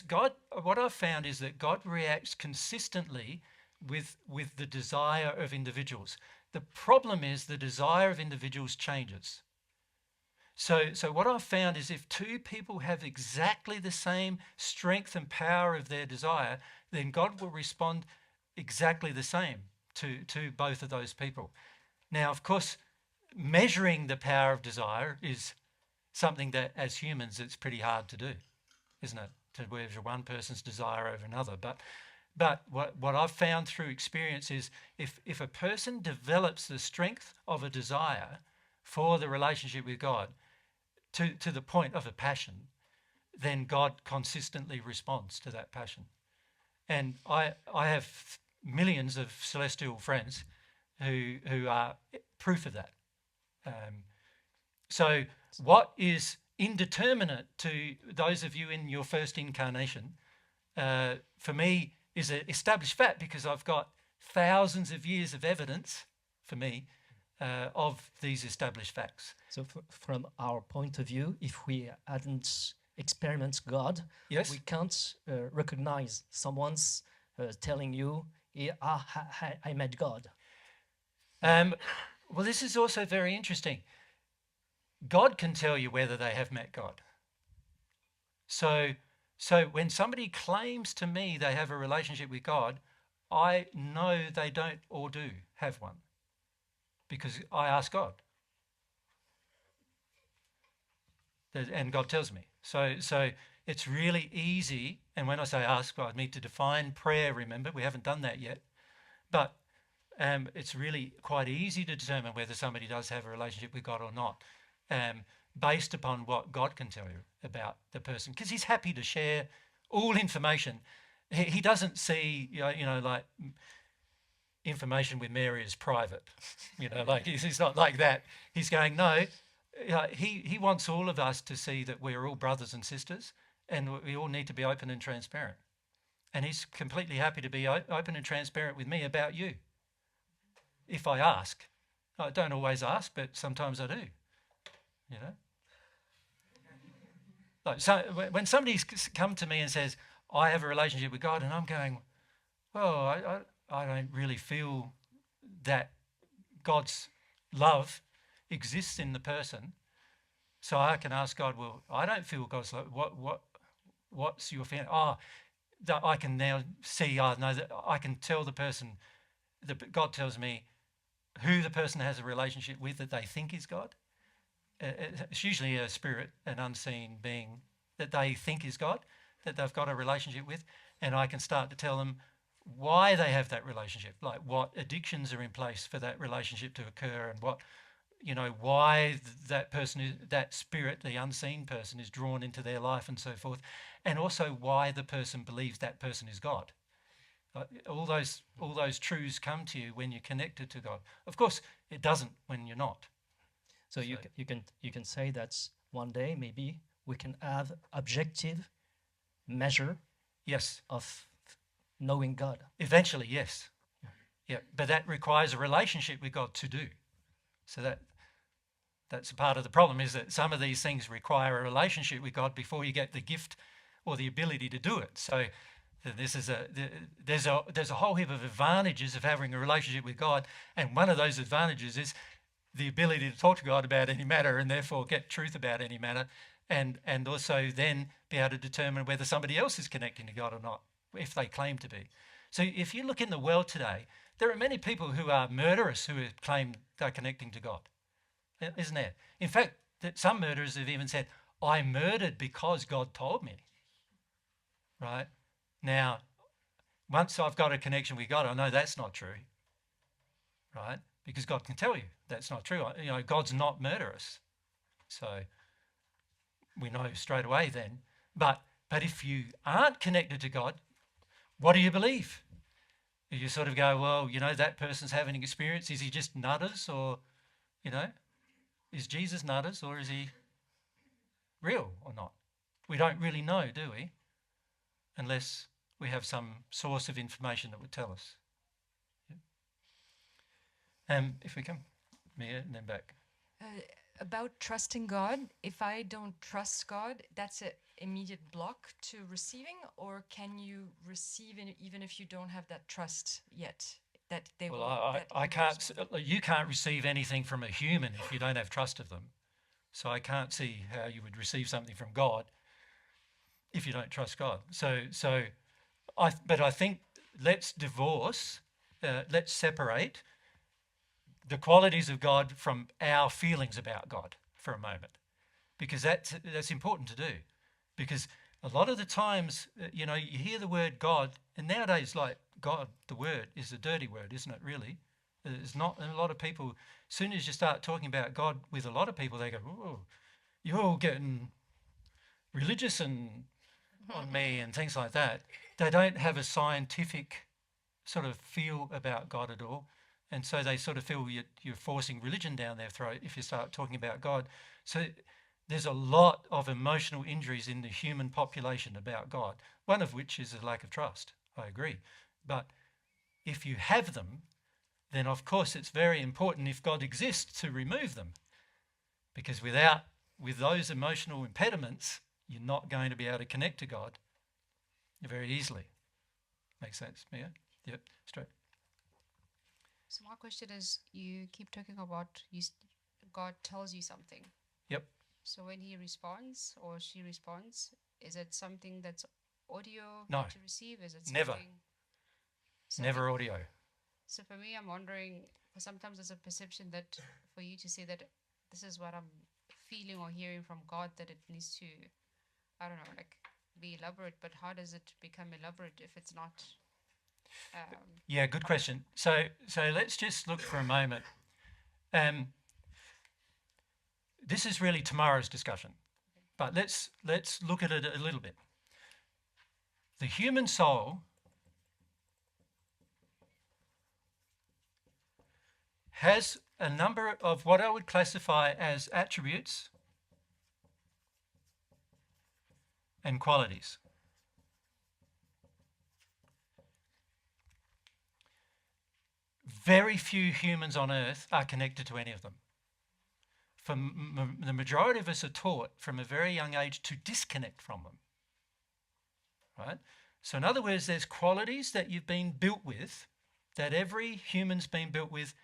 God, what I've found is that God reacts consistently with the desire of individuals. The problem is the desire of individuals changes. So what I've found is if 2 people have exactly the same strength and power of their desire, then God will respond exactly the same to both of those people. Now, of course, measuring the power of desire is something that, as humans, it's pretty hard to do, isn't it? To measure one person's desire over another. But what I've found through experience is if a person develops the strength of a desire for the relationship with God to the point of a passion, then God consistently responds to that passion. And I have millions of celestial friends who are proof of that. So what is indeterminate to those of you in your first incarnation, for me, is an established fact, because I've got thousands of years of evidence, for me, of these established facts. So from our point of view, if we hadn't experienced God, yes, we can't recognize someone's telling you, I met God. Well, this is also very interesting. God can tell you whether they have met God. So when somebody claims to me they have a relationship with God, I know they don't or do have one, because I ask God. And God tells me. So it's really easy, and when I say ask God, I mean to define prayer, remember, we haven't done that yet. But it's really quite easy to determine whether somebody does have a relationship with God or not, based upon what God can tell you about the person, because he's happy to share all information. He doesn't see, like information with Mary as private, like he's not like that. He's going, no, he wants all of us to see that we're all brothers and sisters, and we all need to be open and transparent. And he's completely happy to be open and transparent with me about you. If I ask. I don't always ask, but sometimes I do. Like, so when somebody's come to me and says, I have a relationship with God, and I'm going, well, I don't really feel that God's love exists in the person. So I can ask God, well, I don't feel God's love. What's your feeling? That I can now see, no, that I can tell the person, God tells me who the person has a relationship with that they think is God. It's usually a spirit, an unseen being that they think is God, that they've got a relationship with, and I can start to tell them why they have that relationship, like what addictions are in place for that relationship to occur, and you know, why that person is, that spirit, the unseen person, is drawn into their life and so forth, and also why the person believes that person is God. All those truths come to you when you're connected to God. Of course, it doesn't when you're not. So you can say that one day maybe we can have objective measure, yes, of knowing God. Eventually, yes. Yeah, but that requires a relationship with God to do. So that's a part of the problem, is that some of these things require a relationship with God before you get the gift or the ability to do it. So there's a whole heap of advantages of having a relationship with God, and one of those advantages is the ability to talk to God about any matter and therefore get truth about any matter, and also then be able to determine whether somebody else is connecting to God or not, if they claim to be. So if you look in the world today, there are many people who are murderers who claim they're connecting to God, isn't there? In fact, some murderers have even said, I murdered because God told me. Right? Now, once I've got a connection with God, I know that's not true. Right? Because God can tell you that's not true. You know, God's not murderous. So we know straight away then. But if you aren't connected to God, what do you believe? You sort of go, well, you know, that person's having an experience. Is he just nutters, or, you know, is Jesus nutters, or is he real or not? We don't really know, do we? Unless we have some source of information that would tell us. Yeah. If we come, Mia, and then back. About trusting God, if I don't trust God, that's an immediate block to receiving, or can you receive it even if you don't have that trust yet? That they well, will. I can't. You can't receive anything from a human if you don't have trust of them. So I can't see how you would receive something from God if you don't trust God. But I think let's separate the qualities of God from our feelings about God for a moment, because that's important to do. Because a lot of the times, you know, you hear the word God, and nowadays, like, God, the word, is a dirty word, isn't it, really? It's not, and a lot of people, as soon as you start talking about God with a lot of people, they go, oh, you're all getting religious and on me and things like that. They don't have a scientific sort of feel about God at all. And so they sort of feel you're forcing religion down their throat if you start talking about God. So there's a lot of emotional injuries in the human population about God, one of which is a lack of trust. I agree. But if you have them, then of course it's very important, if God exists, to remove them. Because with those emotional impediments, you're not going to be able to connect to God very easily. Makes sense, Mia? Yep, straight. So my question is, you keep talking about God tells you something. Yep. So when he responds or she responds, is it something that's audio No. that you receive? Is it Never. something? Never audio. So for me, I'm wondering, for sometimes there's a perception that for you to say that this is what I'm feeling or hearing from God, that it needs to, I don't know, like, be elaborate. But how does it become elaborate if it's not? Yeah, good question. So let's just look for a moment. This is really tomorrow's discussion, but let's look at it a little bit. The human soul has a number of what I would classify as attributes and qualities. Very few humans on earth are connected to any of them. The majority of us are taught from a very young age to disconnect from them. Right? So in other words, there's qualities that you've been built with, that every human's been built with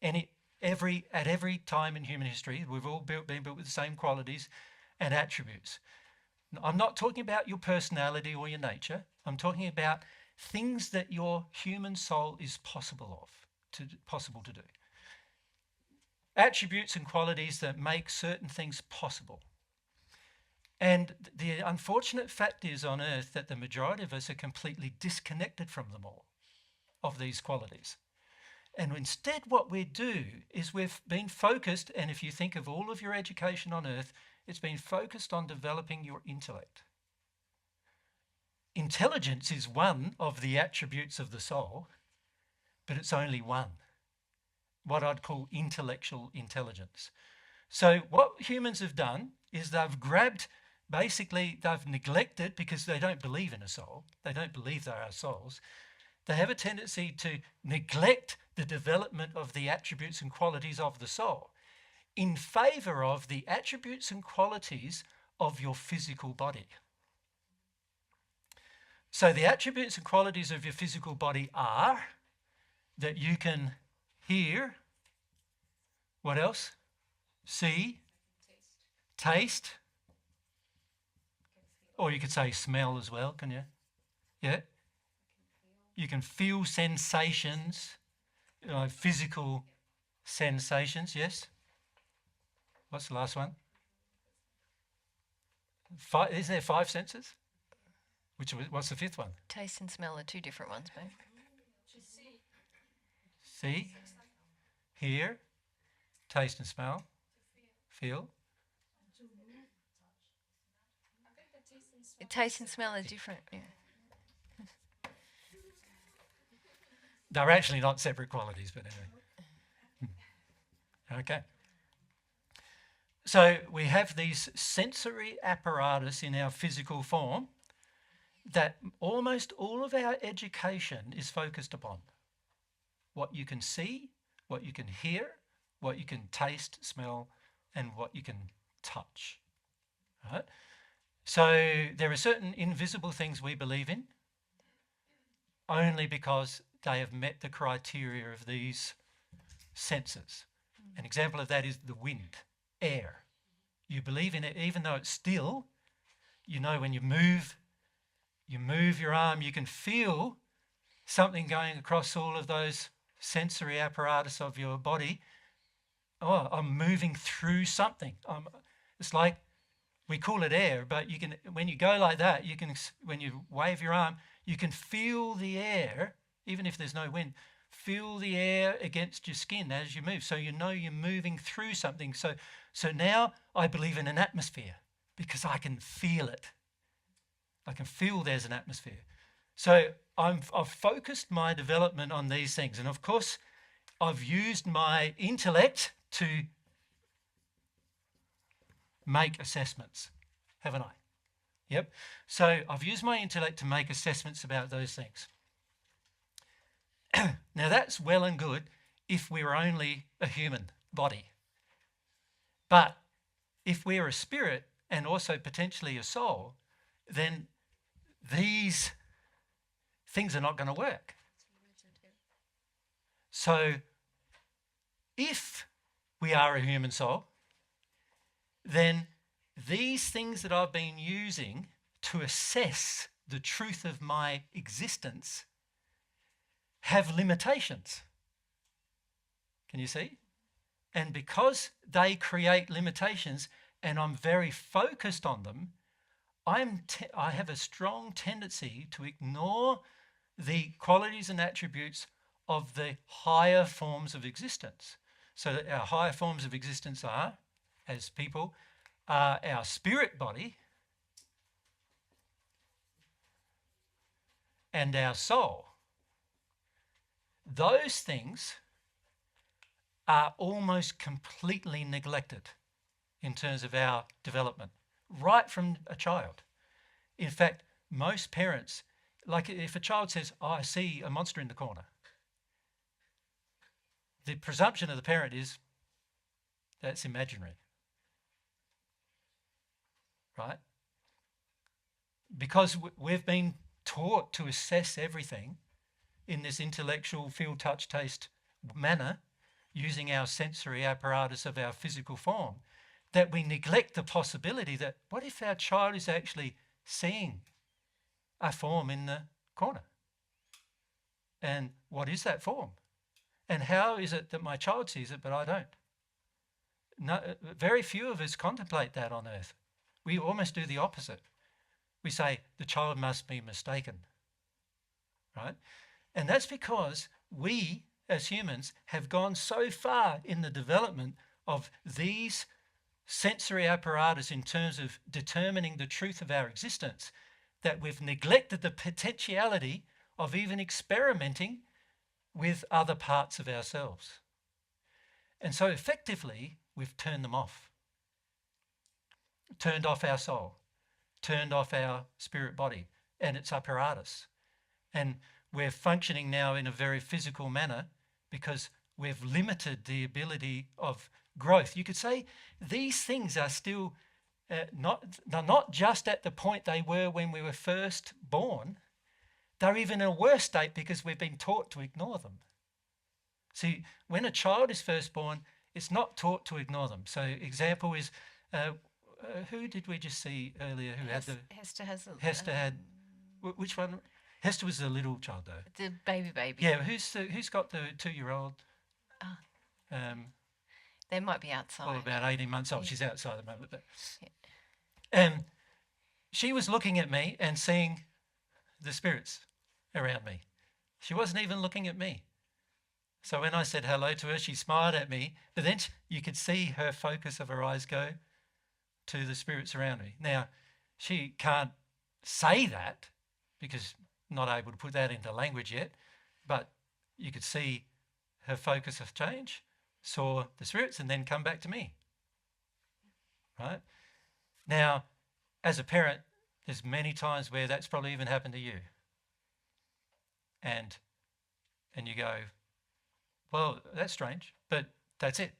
at every time in human history. We've all been built with the same qualities and attributes. I'm not talking about your personality or your nature. I'm talking about things that your human soul is possible to do. Attributes and qualities that make certain things possible. And the unfortunate fact is on earth that the majority of us are completely disconnected from them all, of these qualities. And instead what we do is we've been focused, and if you think of all of your education on earth, it's been focused on developing your intellect. Intelligence is one of the attributes of the soul, but it's only one, what I'd call intellectual intelligence. So what humans have done is they've grabbed, basically they've neglected, because they don't believe in a soul, they don't believe there are souls, they have a tendency to neglect the development of the attributes and qualities of the soul in favour of the attributes and qualities of your physical body. So the attributes and qualities of your physical body are that you can hear, what else? See, taste, or you could say smell as well, can you? Yeah. You can feel sensations, physical sensations, yes? What's the last one? Isn't there 5 senses? What's the 5th one? Taste and smell are 2 different ones, babe. See, hear, taste and smell, feel. Taste and smell are different, yeah. They're actually not separate qualities, but anyway. Okay. So we have these sensory apparatus in our physical form that almost all of our education is focused upon. What you can see, what you can hear, what you can taste, smell, and what you can touch. Right? So there are certain invisible things we believe in only because they have met the criteria of these senses. An example of that is the wind, air. You believe in it even though it's still. You know, when you move your arm, you can feel something going across all of those sensory apparatus of your body. Oh, I'm moving through something. It's like, we call it air, but you can, when you go like that, you can, when you wave your arm, you can feel the air, even if there's no wind, feel the air against your skin as you move. So you know you're moving through something. So now I believe in an atmosphere because I can feel it. I can feel there's an atmosphere. So I've focused my development on these things. And of course, I've used my intellect to make assessments, haven't I? Yep. So I've used my intellect to make assessments about those things. Now that's well and good if we're only a human body. But if we're a spirit and also potentially a soul, then these things are not going to work. So if we are a human soul, then these things that I've been using to assess the truth of my existence have limitations. Can you see? And because they create limitations and I'm very focused on them, I have a strong tendency to ignore the qualities and attributes of the higher forms of existence. So that our higher forms of existence are, as people, our spirit body and our soul. Those things are almost completely neglected in terms of our development, right from a child. In fact, most parents, like if a child says, "Oh, I see a monster in the corner," the presumption of the parent is that's imaginary. Right? Because we've been taught to assess everything in this intellectual feel, touch, taste manner, using our sensory apparatus of our physical form, that we neglect the possibility that what if our child is actually seeing a form in the corner? And what is that form? And how is it that my child sees it but I don't? No, very few of us contemplate that on earth. We almost do the opposite. We say the child must be mistaken, right? And that's because we, as humans have gone so far in the development of these sensory apparatus in terms of determining the truth of our existence that we've neglected the potentiality of even experimenting with other parts of ourselves. And so effectively, we've turned them off. Turned off our soul, turned off our spirit body and its apparatus. And we're functioning now in a very physical manner because we've limited the ability of growth. You could say these things are still they're not just at the point they were when we were first born. They're even in a worse state because we've been taught to ignore them. See, when a child is first born, it's not taught to ignore them. So example is, who did we just see earlier who had the... Hester has... Hester had... Which one? Hester was the little child, though. The baby. Yeah, who's got the 2-year-old? They might be outside. Well, about 18 months old. Yeah. She's outside at the moment. But, yeah. She was looking at me and seeing the spirits around me. She wasn't even looking at me. So when I said hello to her, she smiled at me, but then you could see her focus of her eyes go to the spirits around me. Now, she can't say that because not able to put that into language yet, but you could see her focus of change, saw the spirits, and then come back to me. Right? Now, as a parent, there's many times where that's probably even happened to you. And you go, well, that's strange, but that's it.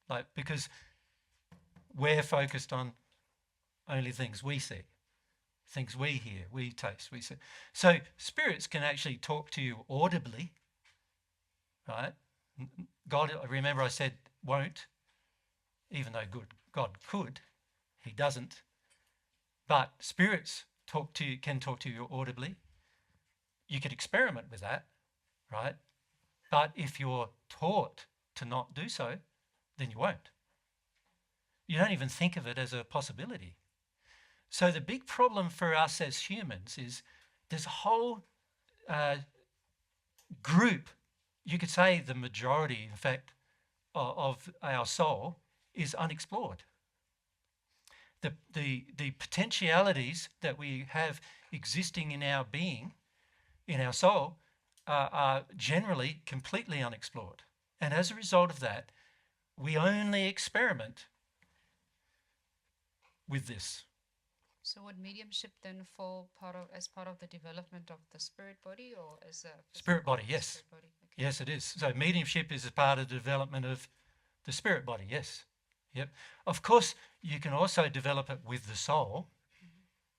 Like, because we're focused on only things we see, things we hear, we taste, we see. So spirits can actually talk to you audibly, right? God, remember I said won't, even though God could, he doesn't. But spirits can talk to you audibly. You could experiment with that, right? But if you're taught to not do so, then you won't. You don't even think of it as a possibility. So the big problem for us as humans is there's a whole group, you could say the majority, in fact, of our soul is unexplored. The potentialities that we have existing in our being, in our soul, are generally completely unexplored. And as a result of that, we only experiment with this. So would mediumship then fall as part of the development of the spirit body, or as a spirit body? Yes. Spirit body? Okay. Yes, it is. So mediumship is a part of the development of the spirit body, yes. Yep. Of course, you can also develop it with the soul,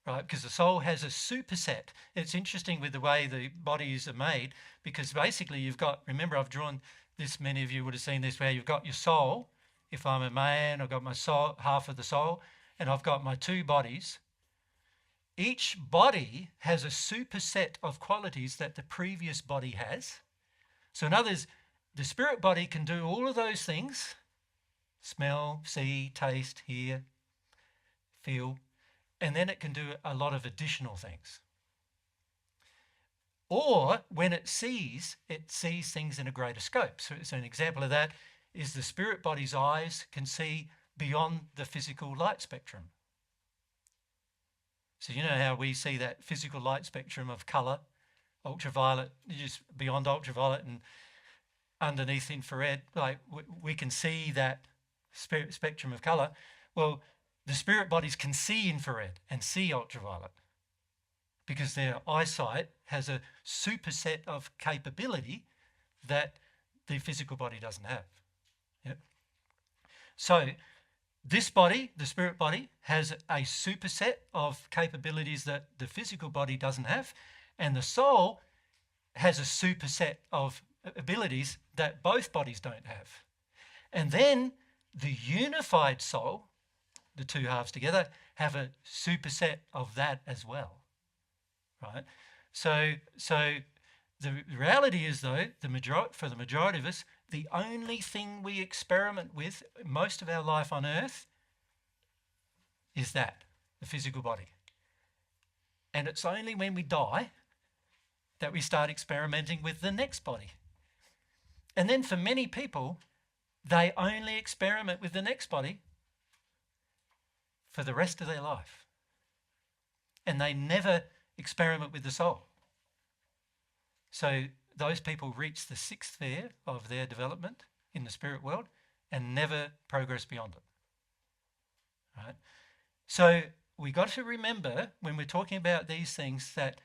right? Because the soul has a superset. It's interesting with the way the bodies are made, because basically you've got, remember I've drawn this, many of you would have seen this, where you've got your soul. If I'm a man, I've got my soul, half of the soul, and I've got my two bodies. Each body has a superset of qualities that the previous body has. So in other words, the spirit body can do all of those things: smell, see, taste, hear, feel, and then it can do a lot of additional things. Or when it sees things in a greater scope. So an example of that is the spirit body's eyes can see beyond the physical light spectrum. So you know how we see that physical light spectrum of colour, ultraviolet, just beyond ultraviolet and underneath infrared, like we can see that spectrum of colour. Well, the spirit bodies can see infrared and see ultraviolet because their eyesight has a superset of capability that the physical body doesn't have. Yep. So this body, the spirit body, has a superset of capabilities that the physical body doesn't have, and the soul has a superset of abilities that both bodies don't have. And then the unified soul, the two halves together, have a superset of that as well, right? So the reality is, though, for the majority of us, the only thing we experiment with most of our life on earth is that, the physical body. And it's only when we die that we start experimenting with the next body. And then for many people, they only experiment with the next body for the rest of their life. And they never experiment with the soul. So those people reach the 6th sphere of their development in the spirit world and never progress beyond it. Right? So we got to remember when we're talking about these things that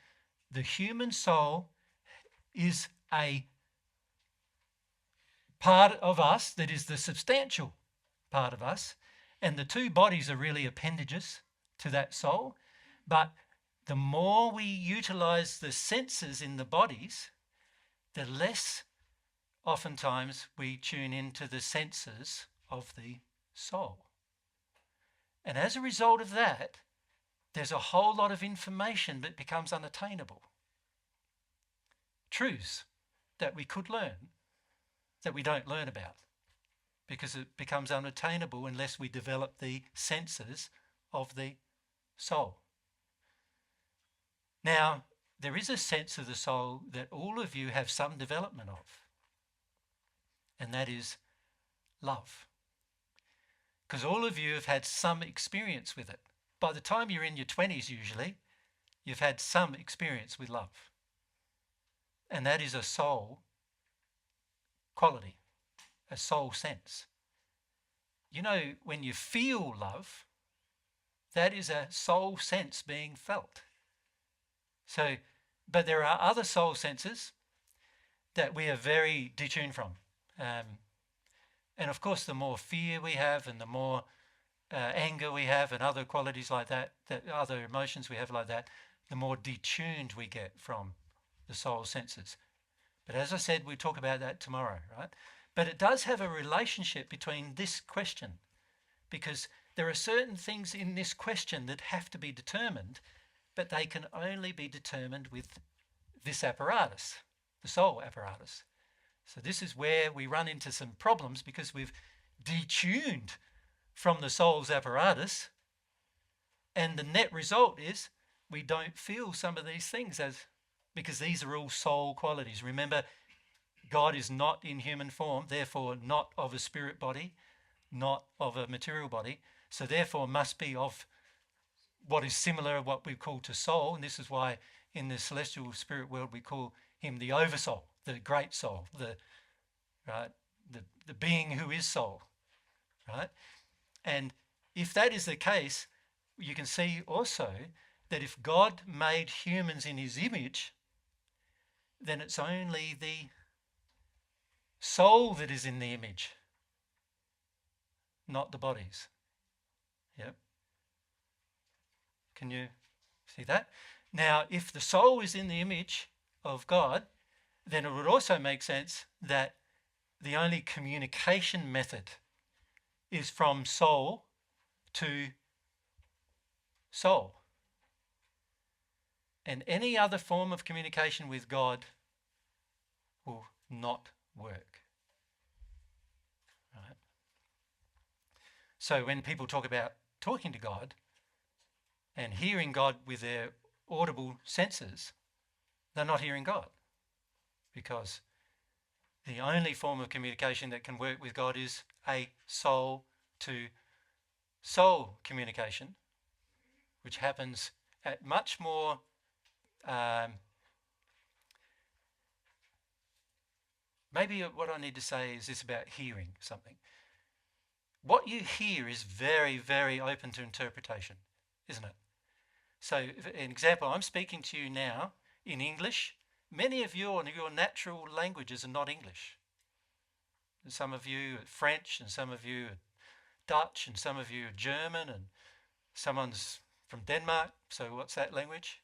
the human soul is a part of us that is the substantial part of us, and the two bodies are really appendages to that soul. But the more we utilize the senses in the bodies, the less oftentimes we tune into the senses of the soul. And as a result of that, there's a whole lot of information that becomes unattainable. Truths that we could learn that we don't learn about because it becomes unattainable unless we develop the senses of the soul. Now, there is a sense of the soul that all of you have some development of, and that is love. Because all of you have had some experience with it. By the time you're in your 20s usually, you've had some experience with love. And that is a soul quality, a soul sense. You know, when you feel love, that is a soul sense being felt. So, but there are other soul senses that we are very detuned from. And of course, the more fear we have and the more anger we have and other qualities like that, other emotions we have like that, the more detuned we get from the soul senses. But as I said, we'll talk about that tomorrow, right? But it does have a relationship between this question, because there are certain things in this question that have to be determined, but they can only be determined with this apparatus, the soul apparatus. So this is where we run into some problems because we've detuned from the soul's apparatus, and the net result is we don't feel some of these things because these are all soul qualities. Remember, God is not in human form, therefore not of a spirit body, not of a material body, so therefore must be of what is similar, what we call to soul, and this is why in the celestial spirit world we call him the oversoul, the great soul, the being who is soul, right? And if that is the case, you can see also that if God made humans in his image, then it's only the soul that is in the image, not the bodies. Yep. Can you see that? Now, if the soul is in the image of God, then it would also make sense that the only communication method is from soul to soul. And any other form of communication with God will not work. Right? So when people talk about talking to God and hearing God with their audible senses, they're not hearing God, because the only form of communication that can work with God is a soul to soul communication, which happens at much more maybe what I need to say is this about hearing something. What you hear is very, very open to interpretation, isn't it? So, an example, I'm speaking to you now in English. Many of your natural languages are not English. And some of you are French, and some of you are Dutch, and some of you are German, and someone's from Denmark. So what's that language?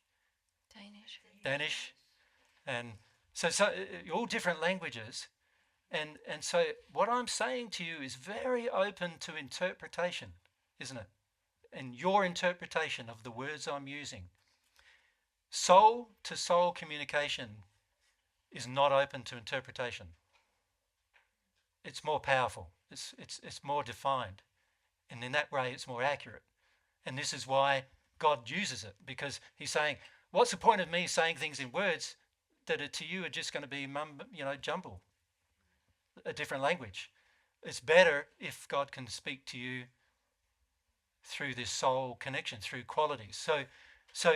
Danish. And so all different languages. And so what I'm saying to you is very open to interpretation, isn't it? And your interpretation of the words I'm using. Soul to soul communication is not open to interpretation. It's more powerful. It's more defined. And in that way, it's more accurate. And this is why God uses it, because he's saying, what's the point of me saying things in words that to you are just going to be jumble? a different language. It's better if God can speak to you through this soul connection, through qualities. So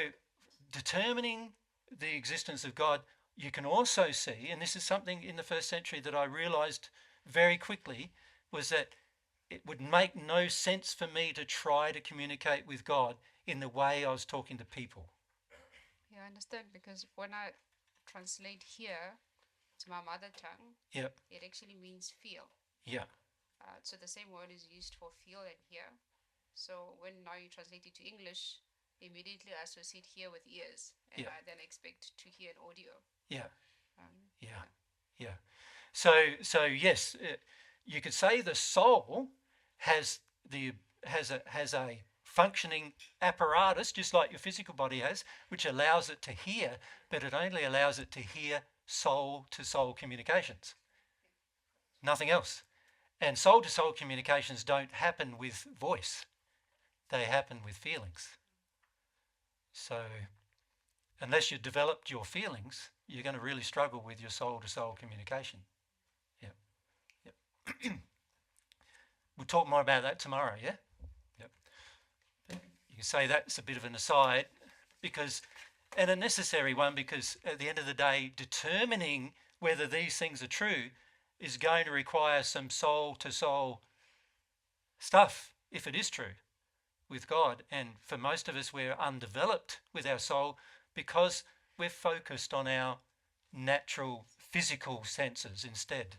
determining the existence of God, you can also see, and this is something in the first century that I realized very quickly, was that it would make no sense for me to try to communicate with God in the way I was talking to people. Yeah, I understand, because when I translate here to my mother tongue, Yep. it actually means feel. Yeah. So the same word is used for feel and hear. So when now you translate it to English, immediately I associate hear with ears, and Yeah. I then expect to hear an audio. Yeah. Yeah. Yeah. So yes, you could say the soul has a functioning apparatus, just like your physical body has, which allows it to hear, but it only allows it to hear soul-to-soul communications. Nothing else. And soul-to-soul communications don't happen with voice. They happen with feelings. So unless you've developed your feelings, you're going to really struggle with your soul-to-soul communication. Yep. Yep. We'll talk more about that tomorrow, yeah? Yep. You can say that's a bit of an aside, and a necessary one, because at the end of the day, determining whether these things are true is going to require some soul-to-soul stuff, if it is true, with God. And for most of us, we're undeveloped with our soul because we're focused on our natural physical senses instead,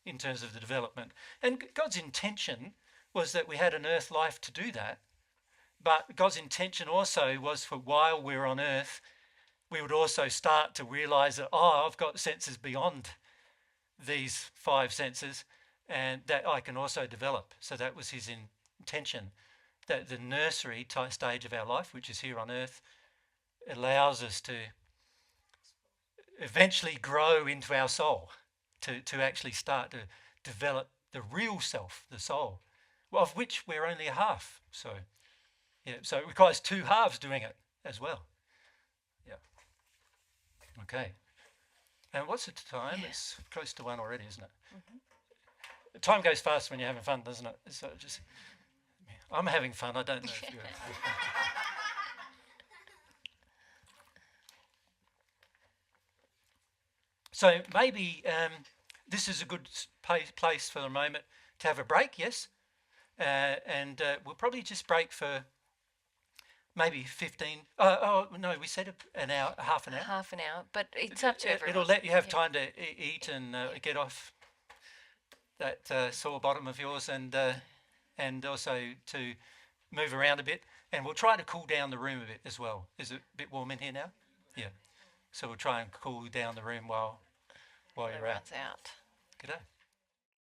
in terms of the development. And God's intention was that we had an earth life to do that. But God's intention also was for while we're on earth, we would also start to realize that, I've got senses beyond these 5 senses, and that I can also develop. So that was his intention, that the nursery stage of our life, which is here on earth, allows us to eventually grow into our soul, to actually start to develop the real self, the soul, of which we're only a half. So it requires 2 halves doing it as well. Yeah. Okay. And what's the time? Yeah. It's close to 1 already, isn't it? Mm-hmm. Time goes fast when you're having fun, doesn't it? So I'm having fun. I don't know if you're. So maybe this is a good place for the moment to have a break, yes? And we'll probably just break for maybe 15. No, we said an hour, half an hour. Half an hour, but it's up to everyone. It'll let you have time to eat and get off that sore bottom of yours, and also to move around a bit. And we'll try to cool down the room a bit as well. Is it a bit warm in here now? Yeah. So we'll try and cool down the room while you're out. Everyone's out. Good day.